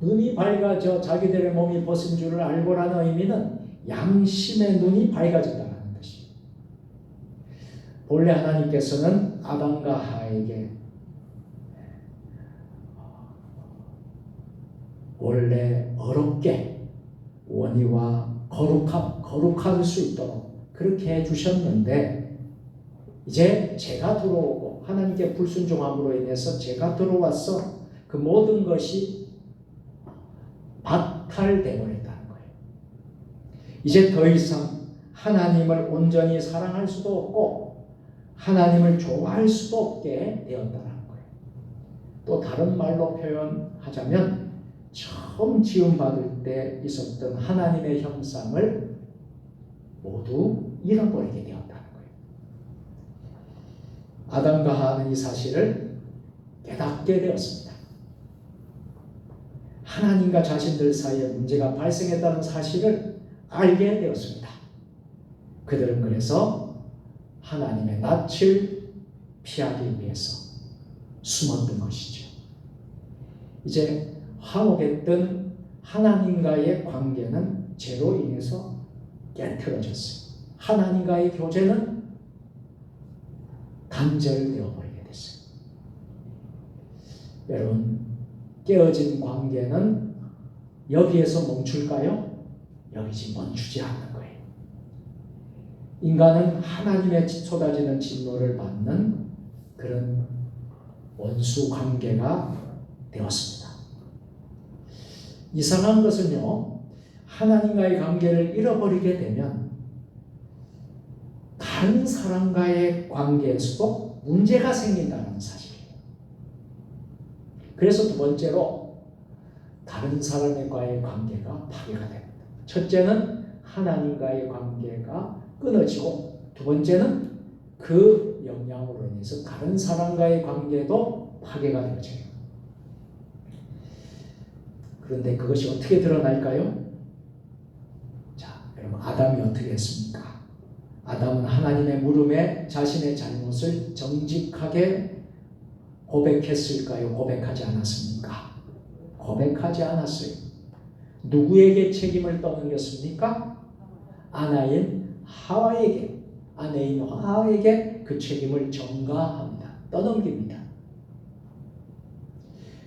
눈이 밝아져 자기들의 몸이 벗은 줄을 알고라는 의미는 양심의 눈이 밝아졌다는 것이. 본래 하나님께서는 아담과 하와에게 원래 어렵게 원의와 거룩할 수 있도록 그렇게 해주셨는데 이제 죄가 들어오고 하나님께 불순종함으로 인해서 죄가 들어와서 그 모든 것이 박탈되어 버렸다는 거예요. 이제 더 이상 하나님을 온전히 사랑할 수도 없고 하나님을 좋아할 수도 없게 되었다는 거예요. 또 다른 말로 표현하자면 처음 지음받을 때 있었던 하나님의 형상을 모두 잃어버리게 되었다는 거예요. 아담과 하와는 이 사실을 깨닫게 되었습니다. 하나님과 자신들 사이에 문제가 발생했다는 사실을 알게 되었습니다. 그들은 그래서 하나님의 낯을 피하기 위해서 숨었던 것이죠. 이제 화목했던 하나님과의 관계는 죄로 인해서 깨트려졌어요. 하나님과의 교제는 단절되어 버리게 됐어요. 여러분, 깨어진 관계는 여기에서 멈출까요? 여기 멈추지 않는 거예요. 인간은 하나님의 쏟아지는 진노를 받는 그런 원수 관계가 되었습니다. 이상한 것은요, 하나님과의 관계를 잃어버리게 되면 다른 사람과의 관계에서도 문제가 생긴다는 사실이에요. 그래서 두 번째로 다른 사람과의 관계가 파괴가 됩니다. 첫째는 하나님과의 관계가 끊어지고 두 번째는 그 영향으로 인해서 다른 사람과의 관계도 파괴가 되어져요. 그런데 그것이 어떻게 드러날까요? 자, 여러분, 아담이 어떻게 했습니까? 아담은 하나님의 물음에 자신의 잘못을 정직하게 고백했을까요? 고백하지 않았습니까? 고백하지 않았어요. 누구에게 책임을 떠넘겼습니까? 아내인 하와에게 그 책임을 전가합니다. 떠넘깁니다.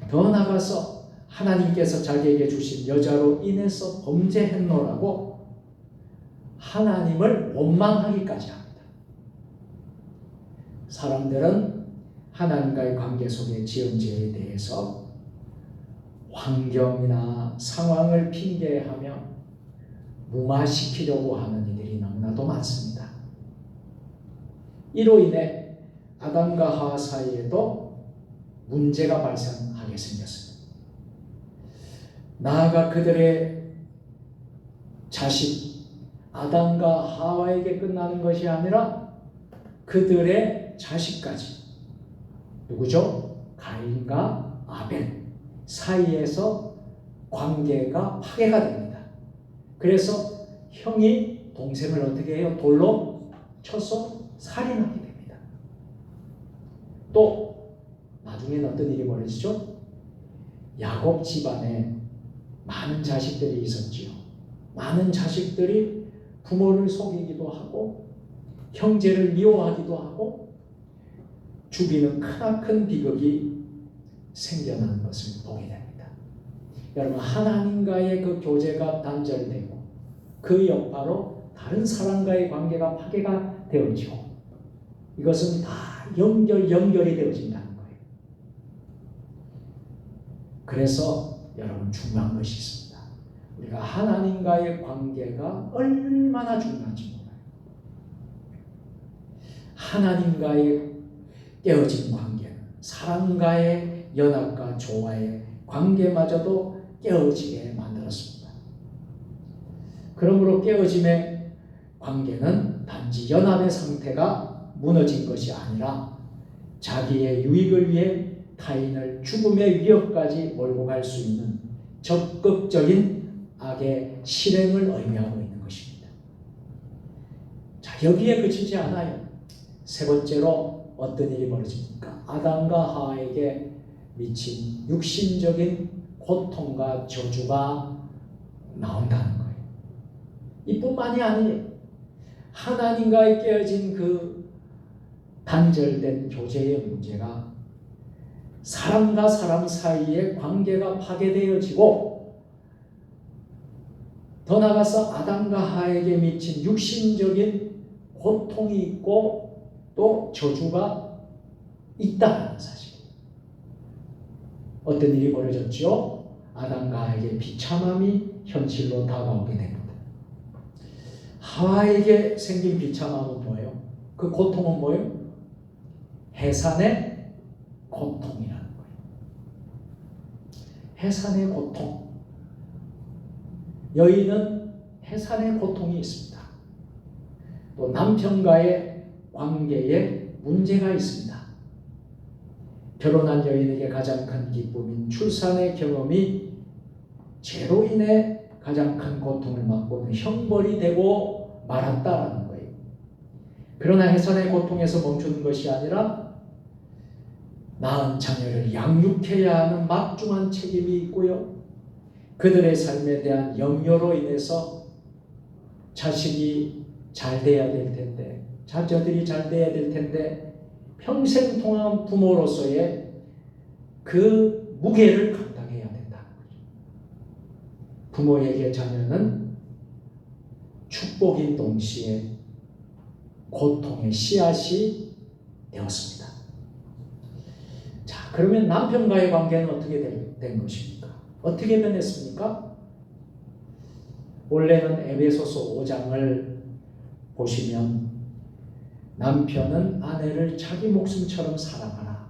더 나아가서 하나님께서 자기에게 주신 여자로 인해서 범죄했노라고 하나님을 원망하기까지 합니다. 사람들은 하나님과의 관계 속에 지은 죄에 대해서 환경이나 상황을 핑계하며 무마시키려고 하는 이들이 너무나도 많습니다. 이로 인해 아담과 하와 사이에도 문제가 발생하게 생겼습니다. 나아가 그들의 자식 아담과 하와에게 끝나는 것이 아니라 그들의 자식까지, 누구죠? 가인과 아벨 사이에서 관계가 파괴가 됩니다. 그래서 형이 동생을 어떻게 해요? 돌로 쳐서 살인하게 됩니다. 또 나중에는 어떤 일이 벌어지죠? 야곱 집안에 많은 자식들이 있었지요. 많은 자식들이 부모를 속이기도 하고 형제를 미워하기도 하고 죽이는 크나큰 비극이 생겨나는 것을 보게 됩니다. 여러분, 하나님과의 그 교제가 단절되고 그 여파로 다른 사람과의 관계가 파괴가 되어지고 이것은 다 연결이 되어진다는 거예요. 그래서 여러분 중요한 것이 있습니다. 우리가 하나님과의 관계가 얼마나 중요한지 몰라요. 하나님과의 깨어진 관계는 사람과의 연합과 조화의 관계마저도 깨어지게 만들었습니다. 그러므로 깨어짐의 관계는 단지 연합의 상태가 무너진 것이 아니라 자기의 유익을 위해 타인을 죽음의 위협까지 몰고 갈 수 있는 적극적인 악의 실행을 의미하고 있는 것입니다. 자, 여기에 그치지 않아요. 세 번째로 어떤 일이 벌어집니까? 아담과 하와에게 미친 육신적인 고통과 저주가 나온다는 거예요. 이뿐만이 아니에요. 하나님과의 깨어진 그 단절된 교제의 문제가 사람과 사람 사이의 관계가 파괴되어지고 더 나아가서 아담과 하와에게 미친 육신적인 고통이 있고 또 저주가 있다는 사실. 어떤 일이 벌어졌죠? 아담과 하와에게 비참함이 현실로 다가오게 됩니다. 하와에게 생긴 비참함은 뭐예요? 그 고통은 뭐예요? 해산의 고통이라는 거예요. 해산의 고통. 여인은 해산의 고통이 있습니다. 또 남편과의 관계에 문제가 있습니다. 결혼한 여인에게 가장 큰 기쁨인 출산의 경험이 죄로 인해 가장 큰 고통을 맛보는 형벌이 되고 말았다라는 거예요. 그러나 해산의 고통에서 멈추는 것이 아니라 낳은 자녀를 양육해야 하는 막중한 책임이 있고요. 그들의 삶에 대한 염려로 인해서 자식이 잘 돼야 될 텐데, 자녀들이 잘 돼야 될 텐데 평생 동안 부모로서의 그 무게를 감당해야 된다는 거죠. 부모에게 자녀는 축복인 동시에 고통의 씨앗이 되었습니다. 자, 그러면 남편과의 관계는 어떻게 된 것입니까? 어떻게 변했습니까? 원래는 에베소서 5장을 보시면 남편은 아내를 자기 목숨처럼 사랑하라.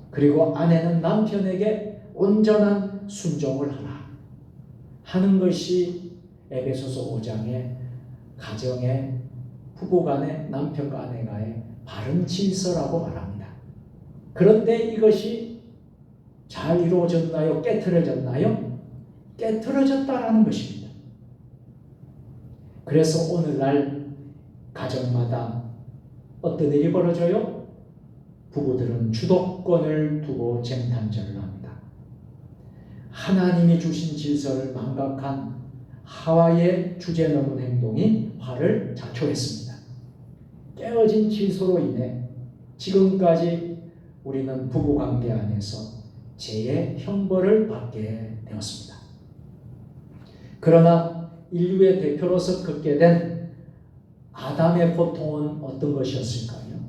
그리고 아내는 남편에게 온전한 순종을 하라 하는 것이 에베소서 5장의 가정의 부부간의 남편과 아내가의 바른 질서라고 말합니다. 그런데 이것이 잘 이루어졌나요? 깨트려졌나요? 깨트려졌다라는 것입니다. 그래서 오늘날 가정마다 어떤 일이 벌어져요? 부부들은 주도권을 두고 쟁탈전을 합니다. 하나님이 주신 질서를 망각한 하와의 주제넘은 행동이 화를 자초했습니다. 깨어진 질서로 인해 지금까지 우리는 부부관계 안에서 죄의 형벌을 받게 되었습니다. 그러나 인류의 대표로서 겪게 된 아담의 고통은 어떤 것이었을까요?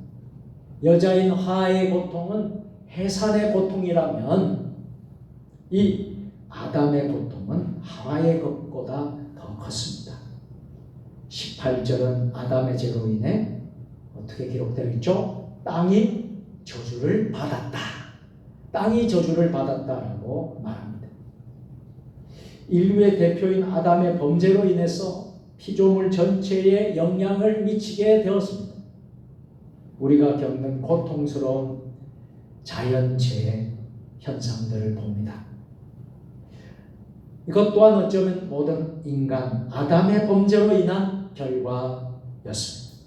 여자인 하와의 고통은 해산의 고통이라면 이 아담의 고통은 하와의 것보다 더 컸습니다. 18절은 아담의 죄로 인해 어떻게 기록되어 있죠? 땅이 저주를 받았다. 땅이 저주를 받았다라고 말합니다. 인류의 대표인 아담의 범죄로 인해서 피조물 전체에 영향을 미치게 되었습니다. 우리가 겪는 고통스러운 자연재해 현상들을 봅니다. 이것 또한 어쩌면 모든 인간 아담의 범죄로 인한 결과였습니다.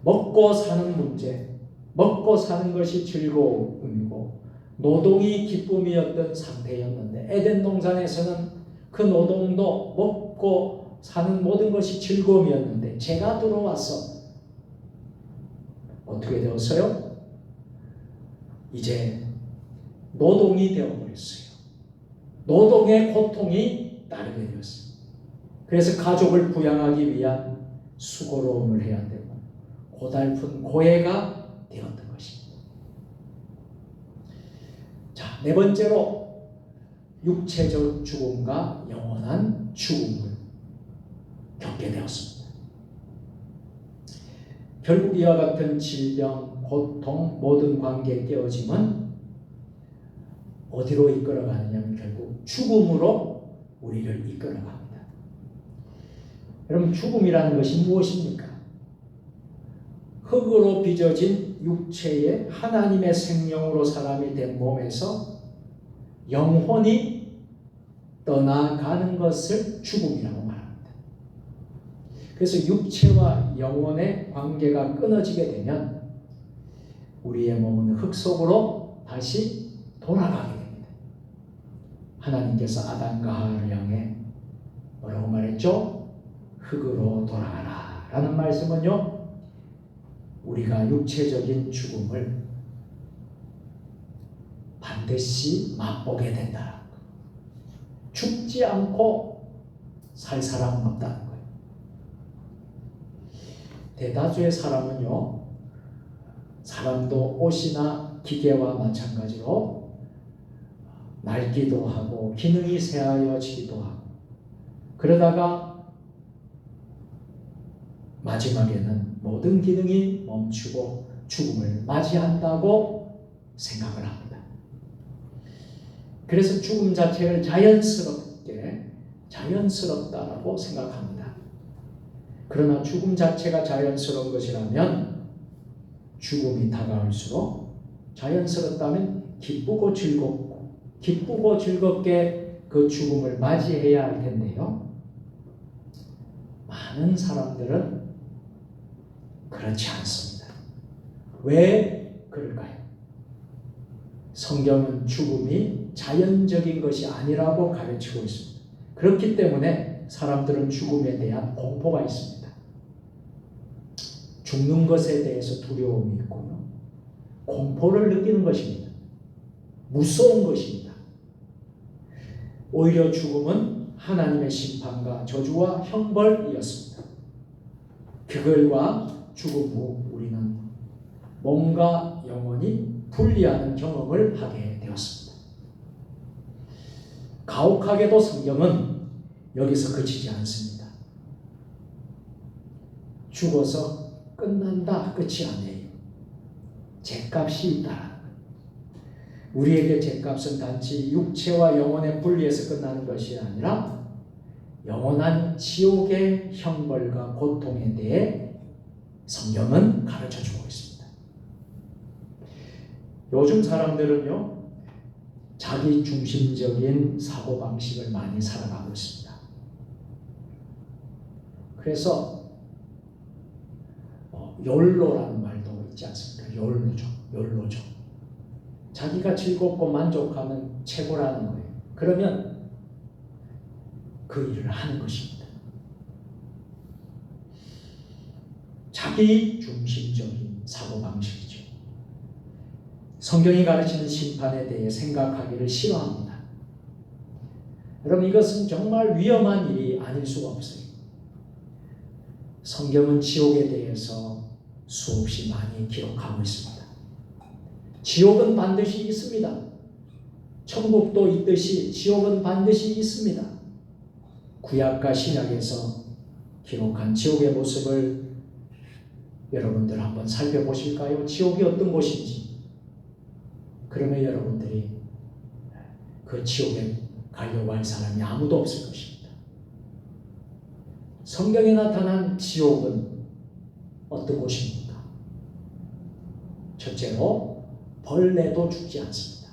먹고 사는 문제, 먹고 사는 것이 즐거움이고 노동이 기쁨이었던 상태였는데 에덴 동산에서는 그 노동도 먹고 사는 모든 것이 즐거움이었는데 죄가 들어와서 어떻게 되었어요? 이제 노동이 되어버렸어요. 노동의 고통이 따르게 되었어요. 그래서 가족을 부양하기 위한 수고로움을 해야 되고 고달픈 고해가 되었던 것입니다. 자, 네 번째로 육체적 죽음과 영원한 죽음을 겪게 되었습니다. 결국 이와 같은 질병, 고통, 모든 관계의 깨어짐은 어디로 이끌어가느냐면 결국 죽음으로 우리를 이끌어갑니다. 여러분, 죽음이라는 것이 무엇입니까? 흙으로 빚어진 육체의 하나님의 생명으로 사람이 된 몸에서 영혼이 떠나가는 것을 죽음이라고 말합니다. 그래서 육체와 영혼의 관계가 끊어지게 되면 우리의 몸은 흙 속으로 다시 돌아가게 됩니다. 하나님께서 아담과 하와를 향해 뭐라고 말했죠? 흙으로 돌아가라 라는 말씀은요, 우리가 육체적인 죽음을 반드시 맛보게 된다는 거예요. 죽지 않고 살 사람은 없다는 거예요. 대다수의 사람은요, 사람도 옷이나 기계와 마찬가지로 낡기도 하고 기능이 쇠하여지기도 하고 그러다가 마지막에는 모든 기능이 멈추고 죽음을 맞이한다고 생각을 합니다. 그래서 죽음 자체를 자연스럽다라고 생각합니다. 그러나 죽음 자체가 자연스러운 것이라면 죽음이 다가올수록 자연스럽다면 기쁘고 즐겁게 그 죽음을 맞이해야 할 텐데요. 많은 사람들은 그렇지 않습니다. 왜 그럴까요? 성경은 죽음이 자연적인 것이 아니라고 가르치고 있습니다. 그렇기 때문에 사람들은 죽음에 대한 공포가 있습니다. 죽는 것에 대해서 두려움이 있고요. 공포를 느끼는 것입니다. 무서운 것입니다. 오히려 죽음은 하나님의 심판과 저주와 형벌이었습니다. 그걸과 죽음 후 우리는 몸과 영혼이 분리하는 경험을 하게 되었습니다. 가혹하게도 성경은 여기서 그치지 않습니다. 죽어서 끝난다, 끝이 아니에요. 죗값이 있다. 우리에게 죗값은 단지 육체와 영혼의 분리에서 끝나는 것이 아니라 영원한 지옥의 형벌과 고통에 대해 성경은 가르쳐주고 있습니다. 요즘 사람들은요, 자기 중심적인 사고방식을 많이 살아가고 있습니다. 그래서 욜로라는 말도 있지 않습니까? 욜로죠. 자기가 즐겁고 만족하면 최고라는 거예요. 그러면 그 일을 하는 것입니다. 자기 중심적인 사고방식이죠. 성경이 가르치는 심판에 대해 생각하기를 싫어합니다. 여러분, 이것은 정말 위험한 일이 아닐 수가 없어요. 성경은 지옥에 대해서 수없이 많이 기록하고 있습니다. 지옥은 반드시 있습니다. 천국도 있듯이 지옥은 반드시 있습니다. 구약과 신약에서 기록한 지옥의 모습을 여러분들 한번 살펴보실까요? 지옥이 어떤 곳인지. 그러면 여러분들이 그 지옥에 가려고 할 사람이 아무도 없을 것입니다. 성경에 나타난 지옥은 어떤 곳입니까? 첫째로 벌레도 죽지 않습니다.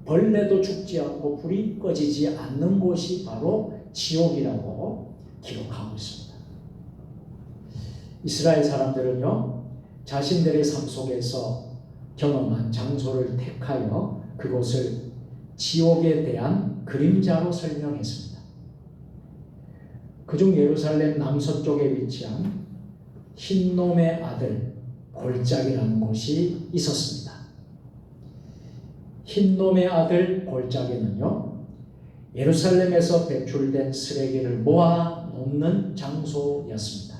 벌레도 죽지 않고 불이 꺼지지 않는 곳이 바로 지옥이라고 기록하고 있습니다. 이스라엘 사람들은요, 자신들의 삶 속에서 경험한 장소를 택하여 그곳을 지옥에 대한 그림자로 설명했습니다. 그중 예루살렘 남서쪽에 위치한 흰놈의 아들 골짜기라는 곳이 있었습니다. 흰놈의 아들 골짜기는요, 예루살렘에서 배출된 쓰레기를 모아 놓는 장소였습니다.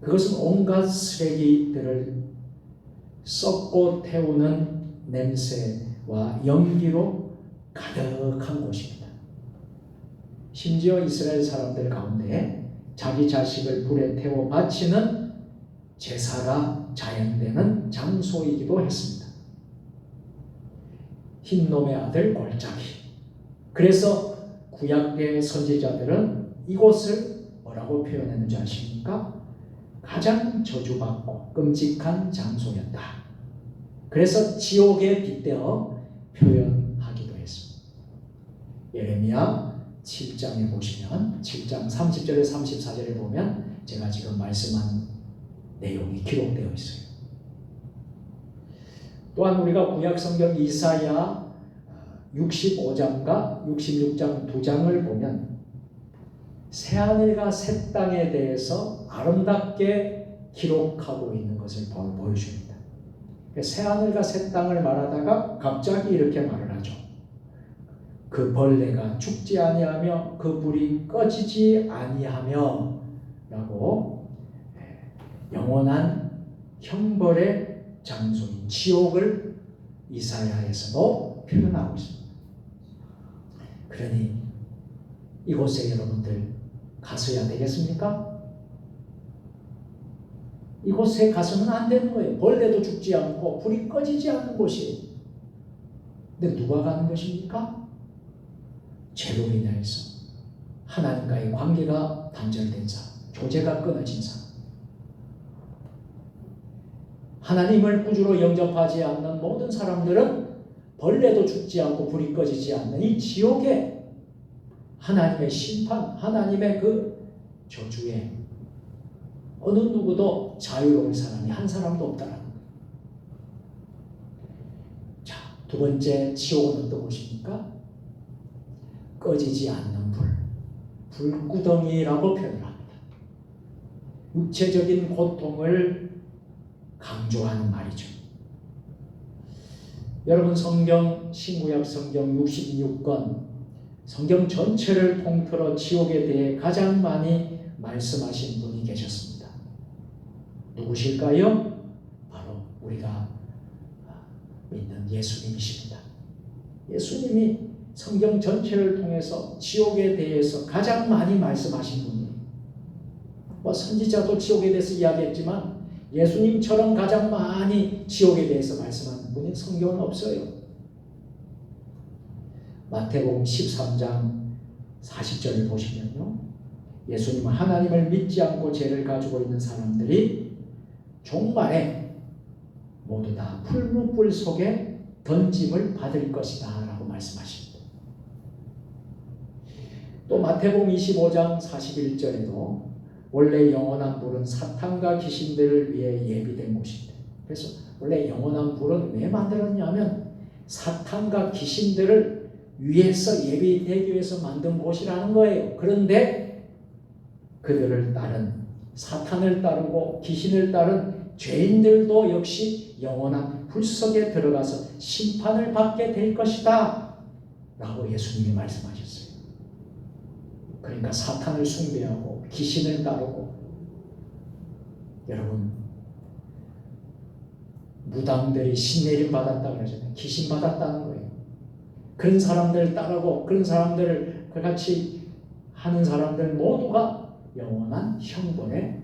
그것은 온갖 쓰레기들을 썩고 태우는 냄새와 연기로 가득한 곳입니다. 심지어 이스라엘 사람들 가운데 자기 자식을 불에 태워 바치는 제사가 자행되는 장소이기도 했습니다. 흰놈의 아들 골짜기. 그래서 구약의 선지자들은 이곳을 뭐라고 표현했는지 아십니까? 가장 저주받고 끔찍한 장소였다. 그래서 지옥에 빗대어 표현하기도 했습니다. 예레미야 7장에 보시면 7장 30절에 34절에 보면 제가 지금 말씀한 내용이 기록되어 있어요. 또한 우리가 구약 성경 이사야 65장과 66장 두 장을 보면 새하늘과 새 땅에 대해서 아름답게 기록하고 있는 것을 보여줍니다. 새하늘과 새 땅을 말하다가 갑자기 이렇게 말을 하죠. 그 벌레가 죽지 아니하며 그 불이 꺼지지 아니하며 라고 영원한 형벌의 장소인 지옥을 이사야에서도 표현하고 있습니다. 그러니 이곳에 여러분들 가서야 되겠습니까? 이곳에 가서는 안 되는 거예요. 벌레도 죽지 않고 불이 꺼지지 않는 곳이에요. 근데 누가 가는 것입니까? 죄로 인해서 하나님과의 관계가 단절된 사람, 교제가 끊어진 사람, 하나님을 구주로 영접하지 않는 모든 사람들은 벌레도 죽지 않고 불이 꺼지지 않는 이 지옥에 하나님의 심판, 하나님의 그 저주에 어느 누구도 자유로운 사람이 한 사람도 없다는 거예요. 자, 두 번째 지옥은 어떤 곳입니까? 꺼지지 않는 불구덩이라고 표현을 합니다. 육체적인 고통을 강조하는 말이죠. 여러분 성경 신구약 성경 66권 성경 전체를 통틀어 지옥에 대해 가장 많이 말씀하신 분이 계셨습니다. 누구실까요? 바로 우리가 믿는 예수님이십니다. 예수님이 성경 전체를 통해서 지옥에 대해서 가장 많이 말씀하신 분이에요. 선지자도 지옥에 대해서 이야기했지만 예수님처럼 가장 많이 지옥에 대해서 말씀하는 분이 성경은 없어요. 마태복음 13장 40절을 보시면요, 예수님은 하나님을 믿지 않고 죄를 가지고 있는 사람들이 종말에 모두 다 풀무불 속에 던짐을 받을 것이다 라고 말씀하십니다. 또 마태복음 25장 41절에도 원래 영원한 불은 사탄과 귀신들을 위해 예비된 곳인데, 그래서 원래 영원한 불은 왜 만들었냐면 사탄과 귀신들을 위해서 예비되기 위해서 만든 곳이라는 거예요. 그런데 그들을 따른, 사탄을 따르고 귀신을 따른 죄인들도 역시 영원한 불 속에 들어가서 심판을 받게 될 것이다 라고 예수님이 말씀하셨어요. 그러니까 사탄을 숭배하고 귀신을 따르고, 여러분 무당들이 신내림 받았다 그러잖아요. 귀신 받았다는 거예요. 그런 사람들을 따르고 그런 사람들을 같이 하는 사람들 모두가 영원한 형벌에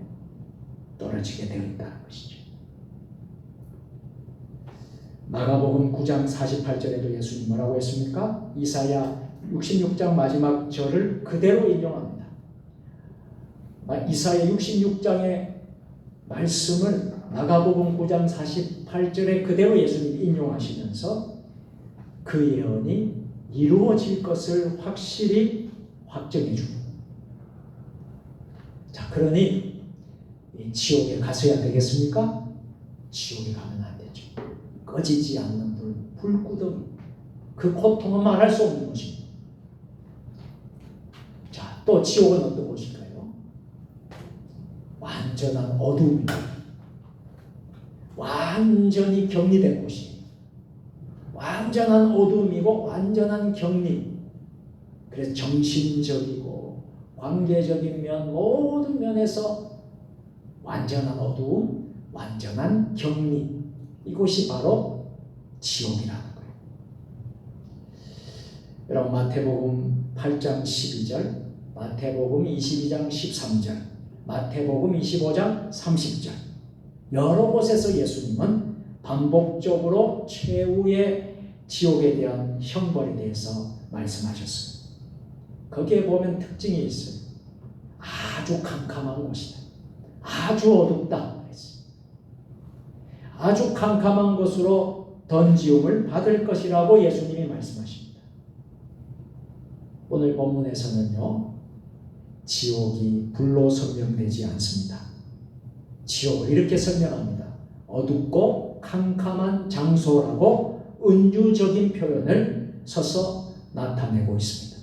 떨어지게 되어 있다는 것이죠. 마가복음 9장 48절에도 예수님 뭐라고 했습니까? 이사야 66장 마지막 절을 그대로 인용합니다. 이사야 66장의 말씀을 마가복음 9장 48절에 그대로 예수님이 인용하시면서 그 예언이 이루어질 것을 확실히 확정해 줍니다. 자, 그러니 지옥에 가서야 되겠습니까? 지옥에 가면 안 되죠. 꺼지지 않는 불구덩이. 그 고통은 말할 수 없는 것입니다. 자, 또 지옥은 어떤 곳일까요? 완전한 어두움입니다. 완전히 격리된 곳이에요. 완전한 어두움이고 완전한 격리. 그래서 정신적이고 관계적인 면 모든 면에서 완전한 어두움, 완전한 격리. 이곳이 바로 지옥이라는 거예요. 여러분 마태복음 8장 12절, 마태복음 22장 13절, 마태복음 25장 30절 여러 곳에서 예수님은 반복적으로 최후의 지옥에 대한 형벌에 대해서 말씀하셨습니다. 거기에 보면 특징이 있어요. 아주 캄캄한 곳이다. 아주 어둡다. 아주 캄캄한 것으로 던지움을 받을 것이라고 예수님이 말씀하십니다. 오늘 본문에서는요, 지옥이 불로 설명되지 않습니다. 지옥을 이렇게 설명합니다. 어둡고 캄캄한 장소라고 은유적인 표현을 써서 나타내고 있습니다.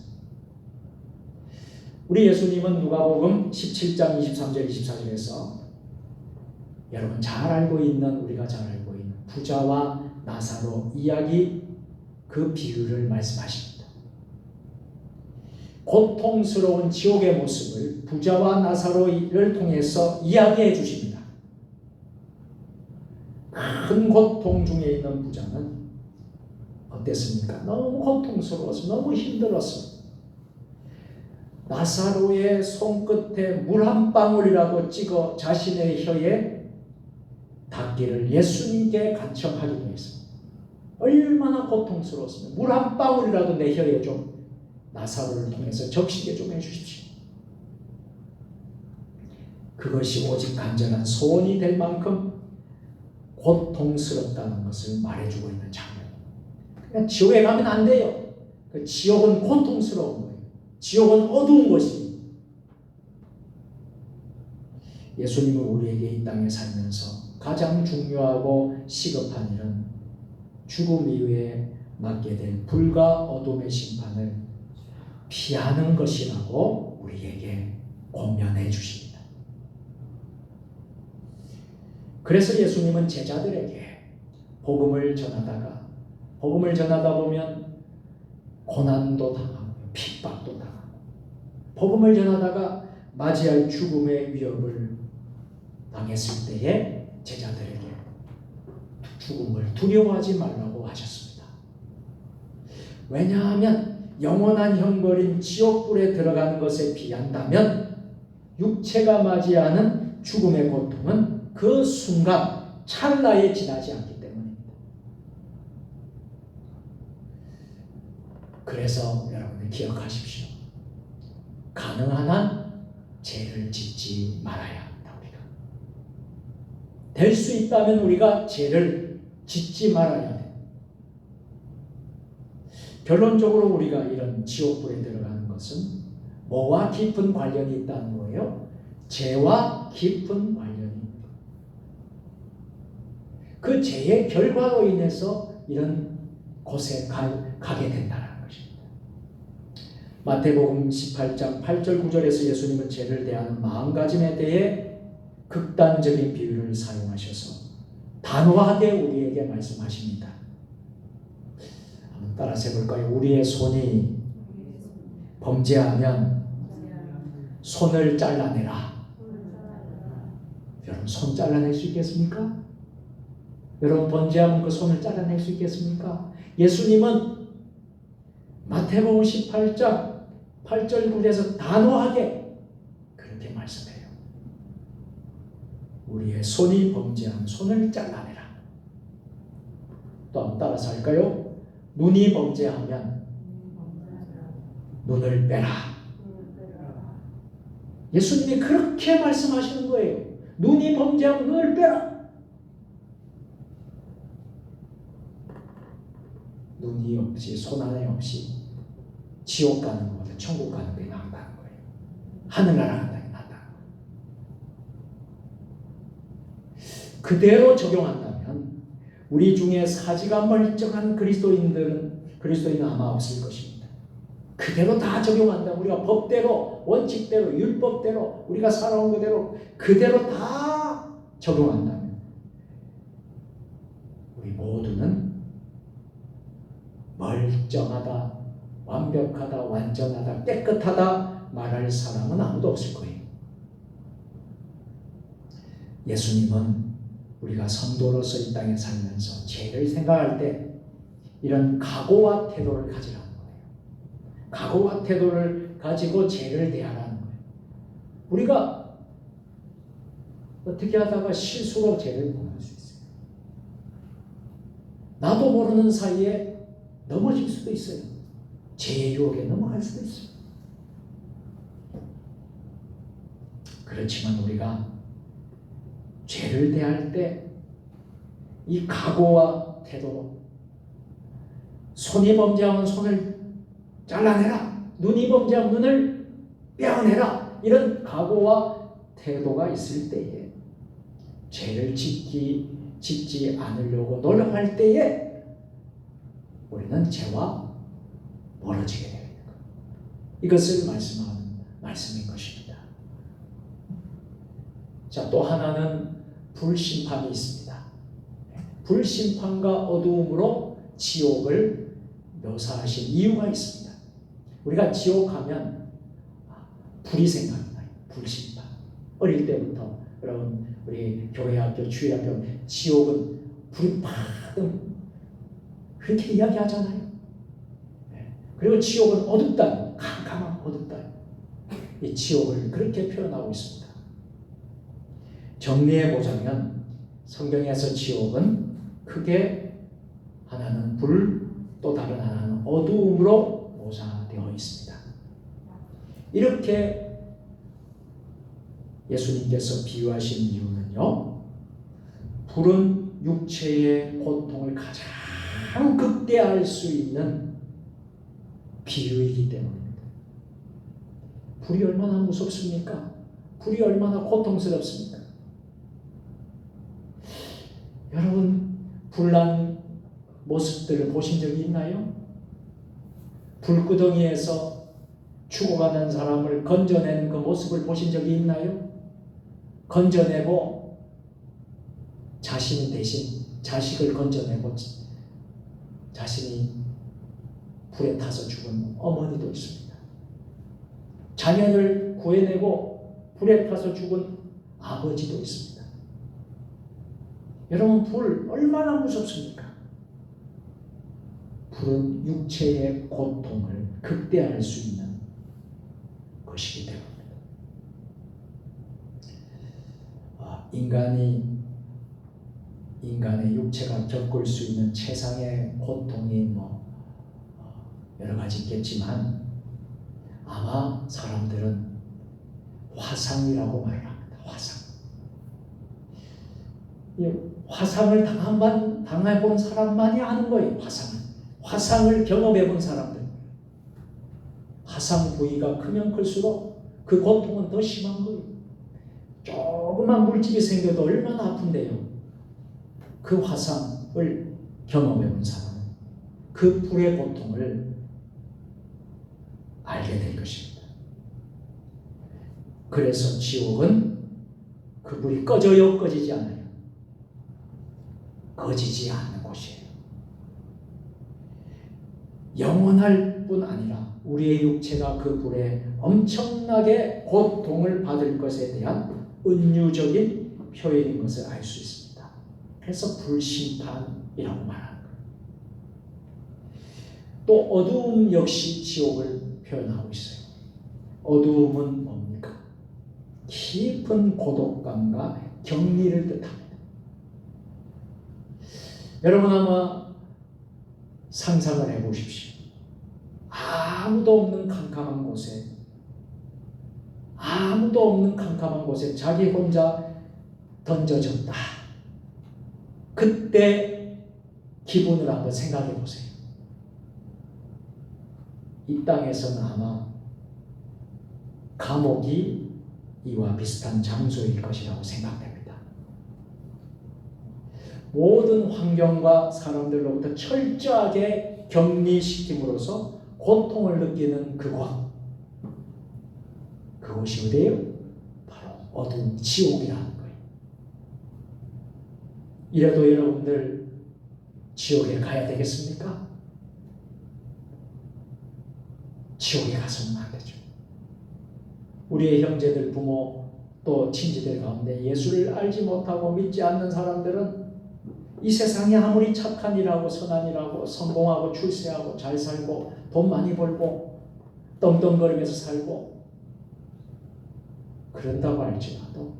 우리 예수님은 누가복음 17장 23절 24절에서 여러분 잘 알고 있는, 우리가 잘 알고 있는 부자와 나사로 이야기, 그 비유를 말씀하십니다. 고통스러운 지옥의 모습을 부자와 나사로를 통해서 이야기해 주십니다. 큰 고통 중에 있는 부자는 어땠습니까? 너무 고통스러워서, 너무 힘들었어. 나사로의 손끝에 물 한 방울이라도 찍어 자신의 혀에 닿기를 예수님께 간청하기도 했습니다. 얼마나 고통스러웠습니까? 물 한 방울이라도 내 혀에 좀 나사로를 통해서 적시게 좀 해주십시오. 그것이 오직 간절한 소원이 될 만큼 고통스럽다는 것을 말해주고 있는 장면입니다. 그러니까 지옥에 가면 안 돼요. 그 지옥은 고통스러운 거예요. 지옥은 어두운 것입니다. 예수님은 우리에게 이 땅에 살면서 가장 중요하고 시급한 일은 죽음 이후에 맞게 될 불과 어둠의 심판을 피하는 것이라고 우리에게 권면해 주십니다. 그래서 예수님은 제자들에게 복음을 전하다 보면 고난도 당하고 핍박도 당하고, 복음을 전하다가 맞이할 죽음의 위협을 당했을 때에 제자들에게 죽음을 두려워하지 말라고 하셨습니다. 왜냐하면 영원한 형벌인 지옥불에 들어가는 것에 비한다면 육체가 맞이하는 죽음의 고통은 그 순간 찰나에 지나지 않기 때문입니다. 그래서 여러분들 기억하십시오. 가능한 한 죄를 짓지 말아야 합니다. 우리가 될 수 있다면 우리가 죄를 짓지 말아야 해요. 결론적으로 우리가 이런 지옥불에 들어가는 것은 뭐와 깊은 관련이 있다는 거예요? 죄와 깊은 관련입니다. 그 죄의 결과로 인해서 이런 곳에 가게 된다는 것입니다. 마태복음 18장 8절 9절에서 예수님은 죄를 대하는 마음가짐에 대해 극단적인 비유를 사용하셔서 단호하게 우리에게 말씀하십니다. 한번 따라서 해볼까요? 우리의 손이 범죄하면 손을 잘라내라. 여러분 손 잘라낼 수 있겠습니까? 여러분 범죄하면 그 손을 잘라낼 수 있겠습니까? 예수님은 마태복음 18장 8절 9절에서 단호하게 그렇게 말씀해요. 우리의 손이 범죄한 손을 잘라내라. 또 한번 따라서 할까요? 눈이 범죄하면 눈을 빼라. 예수님이 그렇게 말씀하시는 거예요. 눈이 범죄하면 눈을 빼라. 눈이 없이, 손 안에 없이 지옥 가는 것보다 천국 가는 게 낫다는 거예요. 하늘나라 간다는 게 낫다는 거예요. 그대로 적용한다면 우리 중에 사지가 멀쩡한 그리스도인은 아마 없을 것입니다. 그대로 다 적용한다. 우리가 법대로, 원칙대로, 율법대로, 우리가 살아온 그대로 다 적용한다면 우리 모두는 멀쩡하다, 완벽하다, 완전하다, 깨끗하다 말할 사람은 아무도 없을 거예요. 예수님은 우리가 성도로서 이 땅에 살면서 죄를 생각할 때 이런 각오와 태도를 가지라는 거예요. 각오와 태도를 가지고 죄를 대하라는 거예요. 우리가 어떻게 하다가 실수로 죄를 범할 수 있어요. 나도 모르는 사이에 넘어질 수도 있어요. 죄의 유혹에 넘어갈 수도 있어요. 그렇지만 우리가 죄를 대할 때 이 각오와 태도로 손이 범죄하면 손을 잘라내라. 눈이 범죄하면 눈을 떼어내라. 이런 각오와 태도가 있을 때에 죄를 짓지 않으려고 노력할 때에 우리는 죄와 멀어지게 됩니다. 이것을 말씀하는 말씀인 것입니다. 자, 또 하나는 불심판이 있습니다. 불심판과 어두움으로 지옥을 묘사하신 이유가 있습니다. 우리가 지옥 하면 불이 생각이 나요. 불심판. 어릴 때부터 여러분 우리 교회학교, 주일학교 지옥은 불이 팍 그렇게 이야기하잖아요. 그리고 지옥은 어둡다. 캄캄한 어둡다. 이 지옥을 그렇게 표현하고 있습니다. 정리해 보자면 성경에서 지옥은 크게 하나는 불, 또 다른 하나는 어두움으로 묘사되어 있습니다. 이렇게 예수님께서 비유하신 이유는요, 불은 육체의 고통을 가장 극대화할 수 있는 비유이기 때문입니다. 불이 얼마나 무섭습니까? 불이 얼마나 고통스럽습니까? 여러분, 불난 모습들을 보신 적이 있나요? 불구덩이에서 죽어가는 사람을 건져내는 그 모습을 보신 적이 있나요? 건져내고 자신 대신 자식을 건져내고 자신이 불에 타서 죽은 어머니도 있습니다. 자녀를 구해내고 불에 타서 죽은 아버지도 있습니다. 여러분, 불 얼마나 무섭습니까? 불은 육체의 고통을 극대화할 수 있는 것이기 때문입니다. 인간의 육체가 겪을 수 있는 최상의 고통이 여러 가지 있겠지만 아마 사람들은 화상이라고 말을 합니다. 화상을 당해본 사람만이 아는 거예요. 화상을 경험해본 사람들. 화상 부위가 크면 클수록 그 고통은 더 심한 거예요. 조그만 물집이 생겨도 얼마나 아픈데요. 그 화상을 경험해본 사람은 그 불의 고통을 알게 될 것입니다. 그래서 지옥은 그 불이 꺼져요, 꺼지지 않아요? 꺼지지 않는 곳이에요. 영원할 뿐 아니라 우리의 육체가 그 불에 엄청나게 고통을 받을 것에 대한 은유적인 표현인 것을 알 수 있습니다. 그래서 불심판이라고 말하는 거예요. 또 어두움 역시 지옥을 표현하고 있어요. 어두움은 뭡니까? 깊은 고독감과 격리를 뜻합니다. 여러분 아마 상상을 해보십시오. 아무도 없는 캄캄한 곳에, 자기 혼자 던져졌다. 그때 기분을 한번 생각해 보세요. 이 땅에서는 아마 감옥이 이와 비슷한 장소일 것이라고 생각됩니다. 모든 환경과 사람들로부터 철저하게 격리시킴으로써 고통을 느끼는 그곳이 어디예요? 바로 어두운 지옥이라는 거예요. 이래도 여러분들 지옥에 가야 되겠습니까? 지옥에 가서는 안 되죠. 우리의 형제들, 부모, 또 친지들 가운데 예수를 알지 못하고 믿지 않는 사람들은 이 세상에 아무리 착한 일하고 선한 일하고 성공하고 출세하고 잘 살고 돈 많이 벌고 떵떵거리면서 살고 그런다고 할지라도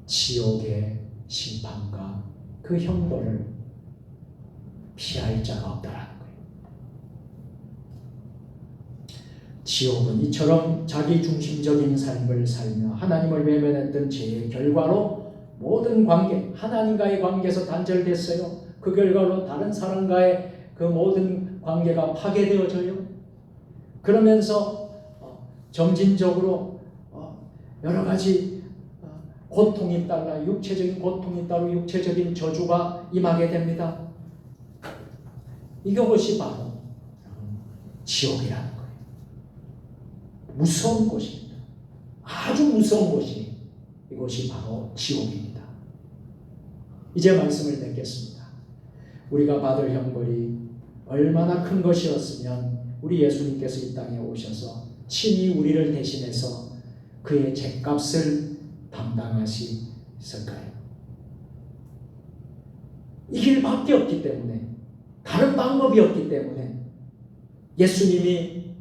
지옥의 심판과 그 형벌을 피할 자가 없다라는 거예요. 지옥은 이처럼 자기중심적인 삶을 살며 하나님을 외면했던 죄의 결과로 모든 관계, 하나님과의 관계에서 단절됐어요. 그 결과로 다른 사람과의 그 모든 관계가 파괴되어져요. 그러면서 점진적으로 여러 가지 고통이 따라 육체적인 고통이 따로 육체적인 저주가 임하게 됩니다. 이것이 바로 지옥이라는 거예요. 무서운 곳입니다. 아주 무서운 곳이 이곳이 바로 지옥입니다. 이제 말씀을 맺겠습니다. 우리가 받을 형벌이 얼마나 큰 것이었으면 우리 예수님께서 이 땅에 오셔서 친히 우리를 대신해서 그의 죗값을 담당하셨을까요? 이 길밖에 없기 때문에, 다른 방법이 없기 때문에 예수님이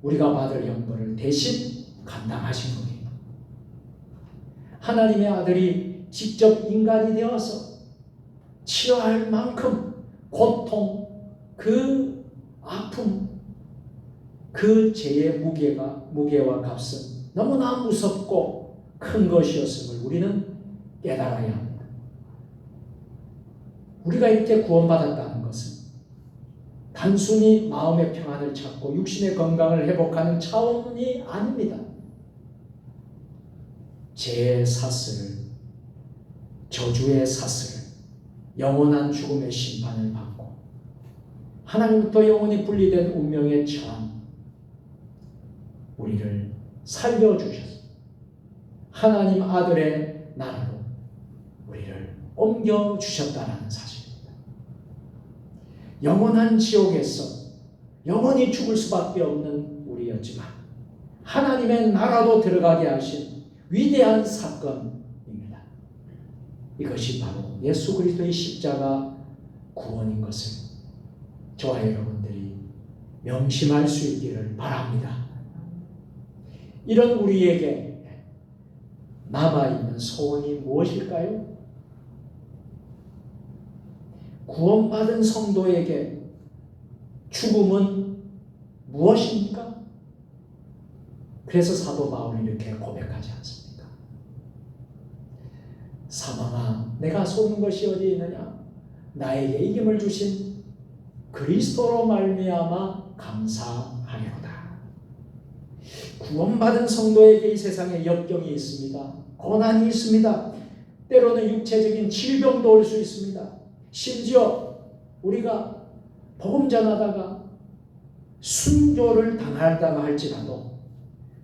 우리가 받을 형벌을 대신 감당하신 거예요. 하나님의 아들이 직접 인간이 되어서 치료할 만큼 고통, 그 아픔, 그 죄의 무게와 값은 너무나 무섭고 큰 것이었음을 우리는 깨달아야 합니다. 우리가 이렇게 구원받았다는 것은 단순히 마음의 평안을 찾고 육신의 건강을 회복하는 차원이 아닙니다. 죄의 사슬을, 저주의 사슬을, 영원한 죽음의 심판을 받고 하나님부터 영원히 분리된 운명에 처한 우리를 살려주셔서 하나님 아들의 나라로 우리를 옮겨주셨다는 사실입니다. 영원한 지옥에서 영원히 죽을 수밖에 없는 우리였지만 하나님의 나라로 들어가게 하신 위대한 사건입니다. 이것이 바로 예수 그리스도의 십자가 구원인 것을 저와 여러분들이 명심할 수 있기를 바랍니다. 이런 우리에게 남아있는 소원이 무엇일까요? 구원받은 성도에게 죽음은 무엇입니까? 그래서 사도 바울이 이렇게 고백하지 않습니까? 사망아, 내가 속는 것이 어디 있느냐? 나에게 이김을 주신 그리스도로 말미암아 감사하려다. 구원받은 성도에게 이 세상에 역경이 있습니다. 고난이 있습니다. 때로는 육체적인 질병도 올 수 있습니다. 심지어 우리가 복음 전하다가 순교를 당하다가 할지라도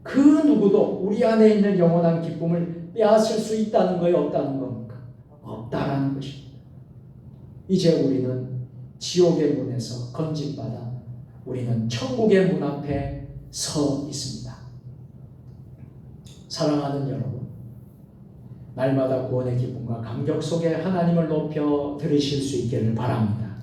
그 누구도 우리 안에 있는 영원한 기쁨을 빼앗을 수 있다는 거예요? 없다는 겁니까? 없다라는 것입니다. 이제 우리는 지옥의 문에서 건진받아 우리는 천국의 문 앞에 서 있습니다. 사랑하는 여러분, 날마다 구원의 기쁨과 감격 속에 하나님을 높여 들으실 수 있기를 바랍니다.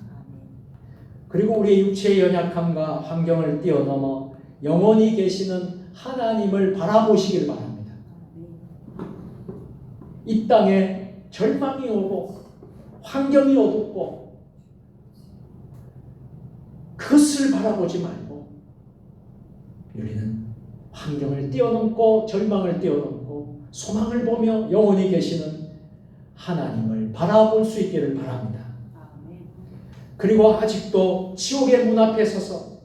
그리고 우리의 육체의 연약함과 환경을 뛰어넘어 영원히 계시는 하나님을 바라보시길 바랍니다. 이 땅에 절망이 오고 환경이 어둡고 그것을 바라보지 말고 우리는 환경을 뛰어넘고 절망을 뛰어넘고 소망을 보며 영원히 계시는 하나님을 바라볼 수 있기를 바랍니다. 그리고 아직도 지옥의 문 앞에 서서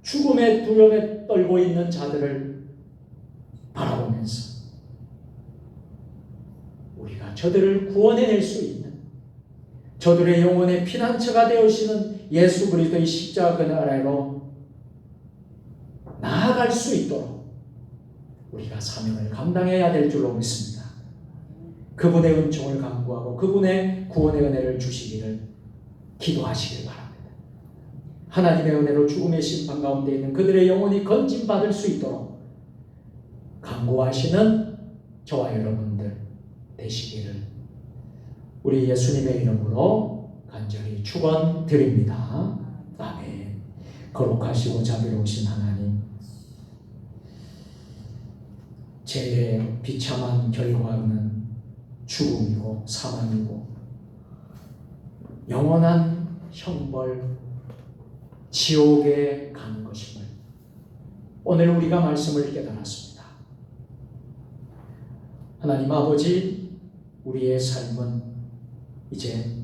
죽음의 두려움에 떨고 있는 자들을 바라보면서 우리가 저들을 구원해낼 수 있는, 저들의 영혼의 피난처가 되어주시는 예수 그리스도의 십자가 그늘 아래로 나아갈 수 있도록 우리가 사명을 감당해야 될 줄로 믿습니다. 그분의 은총을 간구하고 그분의 구원의 은혜를 주시기를 기도하시길 바랍니다. 하나님의 은혜로 죽음의 심판 가운데 있는 그들의 영혼이 건진받을 수 있도록 간구하시는 저와 여러분들 되시기를 우리 예수님의 이름으로 간절히 축원드립니다. 아멘. 거룩하시고 자비로우신 하나님, 죄의 비참한 결과는 죽음이고 사망이고 영원한 형벌, 지옥에 가는 것임을 오늘 우리가 말씀을 깨달았습니다. 하나님 아버지, 우리의 삶은 이제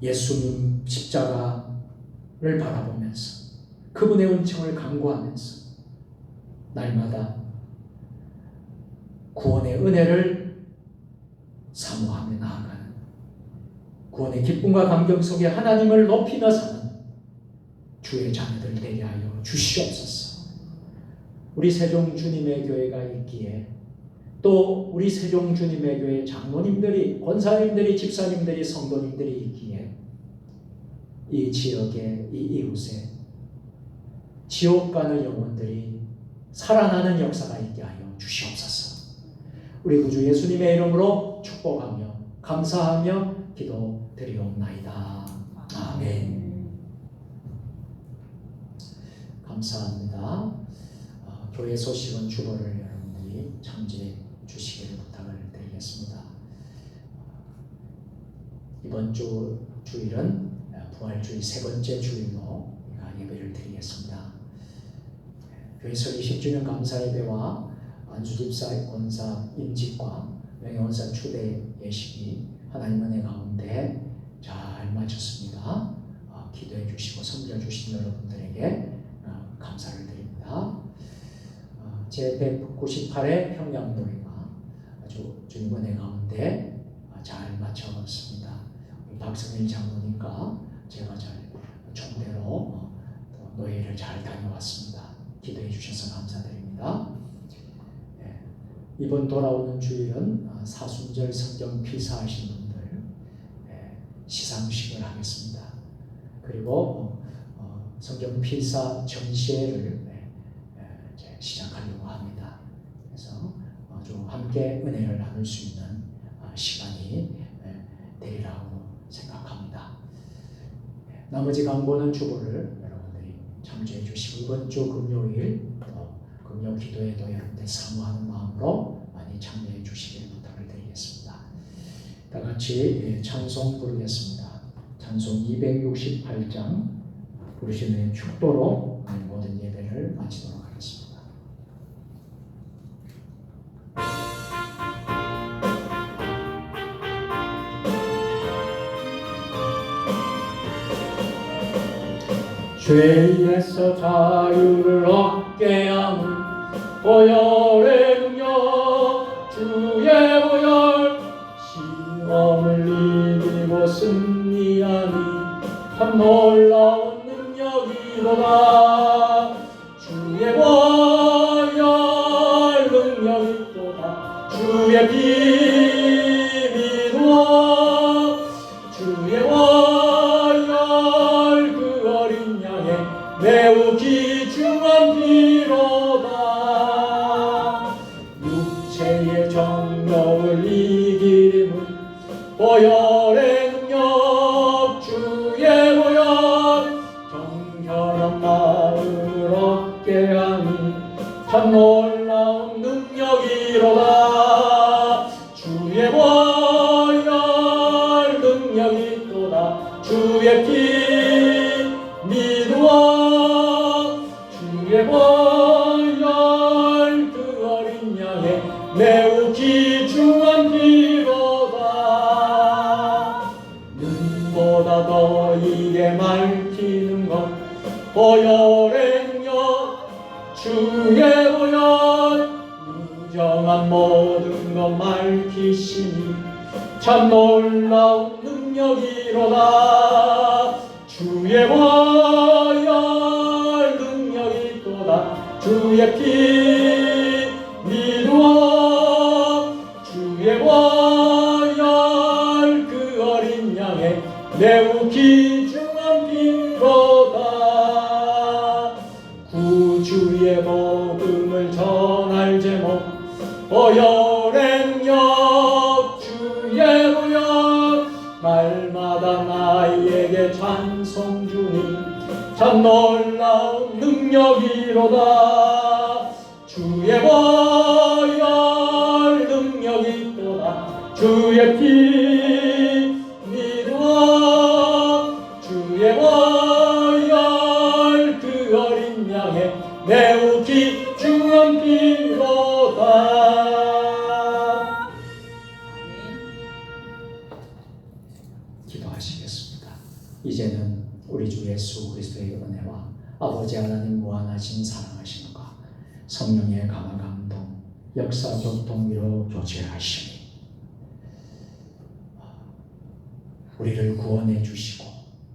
예수님 십자가를 바라보면서 그분의 은총을 간구하면서 날마다 구원의 은혜를 사모하며 나아가는 구원의 기쁨과 감격 속에 하나님을 높이며 사는 주의 자녀들 되게 하여 주시옵소서. 우리 세종 주님의 교회가 있기에 또 우리 세종 주님의 교회 장로님들이, 권사님들이, 집사님들이, 성도님들이 있기에 이 지역에, 이 이웃에 지옥 가는 영혼들이 살아나는 역사가 있게 하여 주시옵소서. 우리 구주 예수님의 이름으로 축복하며 감사하며 기도드리옵나이다. 아멘. 감사합니다. 교회 소식은 주보를 여러분들이 참조해 주시기를 부탁을 드리겠습니다. 이번 주일은 부활주일 세 번째 주일로 예배를 드리겠습니다. 교회 설립 10주년 감사 예배와 안수집사 권사 임직과 명예원사 추대 예식이 하나님 은혜 가운데 잘 마쳤습니다. 기도해 주시고 섬겨 주신 여러분들에게 감사를 드립니다. 제 198회 평양노래가 아주 주님 은혜 가운데 잘 마쳤습니다. 박성일 장로님과 제가 잘 총대로 노예를 잘 다녀왔습니다. 기도해 주셔서 감사드립니다. 이번 돌아오는 주일은 사순절 성경 필사하신 분들 시상식을 하겠습니다. 그리고 성경 필사 전시회를 시작하려고 합니다. 그래서 좀 함께 은혜를 나눌 수 있는 시간이 되리라고 생각합니다. 나머지 강보는 주보를 여러분들이 참조해 주시고 이번 주 금요일 금요 기도에도 여러분들 사모하는 마음으로 많이 참여해 주시기를 부탁을 드리겠습니다. 다 같이 찬송 부르겠습니다. 찬송 268장 부르시는 축도로 모든 예배를 마치도록 하겠습니다. 죄에서 자유를 얻게 하는 보혈의 능력, 주의 보혈, 시험을 이기고 승리하니 참 놀라운 능력이로다. 주의 보혈 능력이로다. 주의 피미로다. 주의 보혈 그 어린 양의 매우 귀중한 피로다. 육체의 정욕을 이기림은 보혈의 능력, 주의 놀라운 능력이로다. 주의 보혈 능력이 있도다. 주의 피 믿으어 주의 보혈 그 어린 양의 매우 귀중한 피로다. 눈보다 더 이게 맑히는 것 보혈의 능력 주의 보혈 무정한 모든 것 맑히시니 참 놀라운 능력이로다. 주의 보혈 능력이 있도다. 주의 피 믿으어 주의 보혈 그 어린 양의 매우 귀중한 피로다. 구주의 복음을 전할 제목 보혈의 능력 주의 보혈 날마다 나에게 찬송 주니 참 놀라운 능력이로다. 주의 보혈 능력이 있도다. 주의 피 믿으어 주의 보혈 그 어린 양의 매우 귀중한 피로다. 기도하시겠습니다. 이제는 우리 주 예수 그리스도의 은혜와 아버지 하나님 무한하신 사랑하심과 성령의 강한 감동, 역사 교통 위로 교제하시니 우리를 구원해 주시고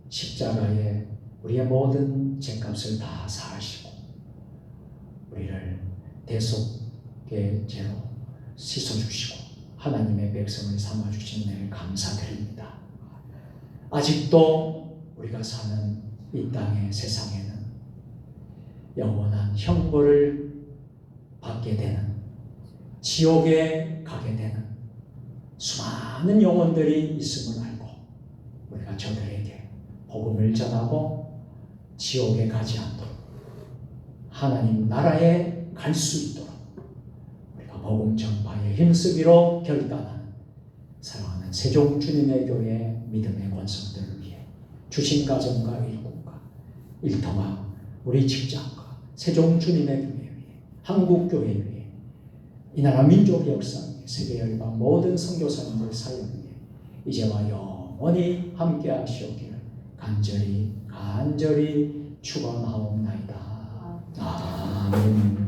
십자가에 우리의 모든 죄값을 다 사하시고 우리를 대속의 죄로 씻어주시고 하나님의 백성을 삼아주신 은혜를 감사드립니다. 아직도 우리가 사는 이 땅의 세상에는 영원한 형벌을 받게 되는 지옥에 가게 되는 수많은 영혼들이 있음을 알고 우리가 저들에게 복음을 전하고 지옥에 가지 않도록 하나님 나라에 갈 수 있도록 우리가 복음 전파에 힘쓰기로 결단하는 사랑하는 세종 주님의 교회 믿음의 권성들을 위해 주신 가정과 일꾼과 일터와 우리 직장과 세종 주님의 교회 위해 한국교회 위해 이 나라 민족의 역사 위해 세계 열방 모든 선교사님들 사역 위해 이제와 영원히 함께 하시옵기를 간절히 축원하옵나이다. 아멘.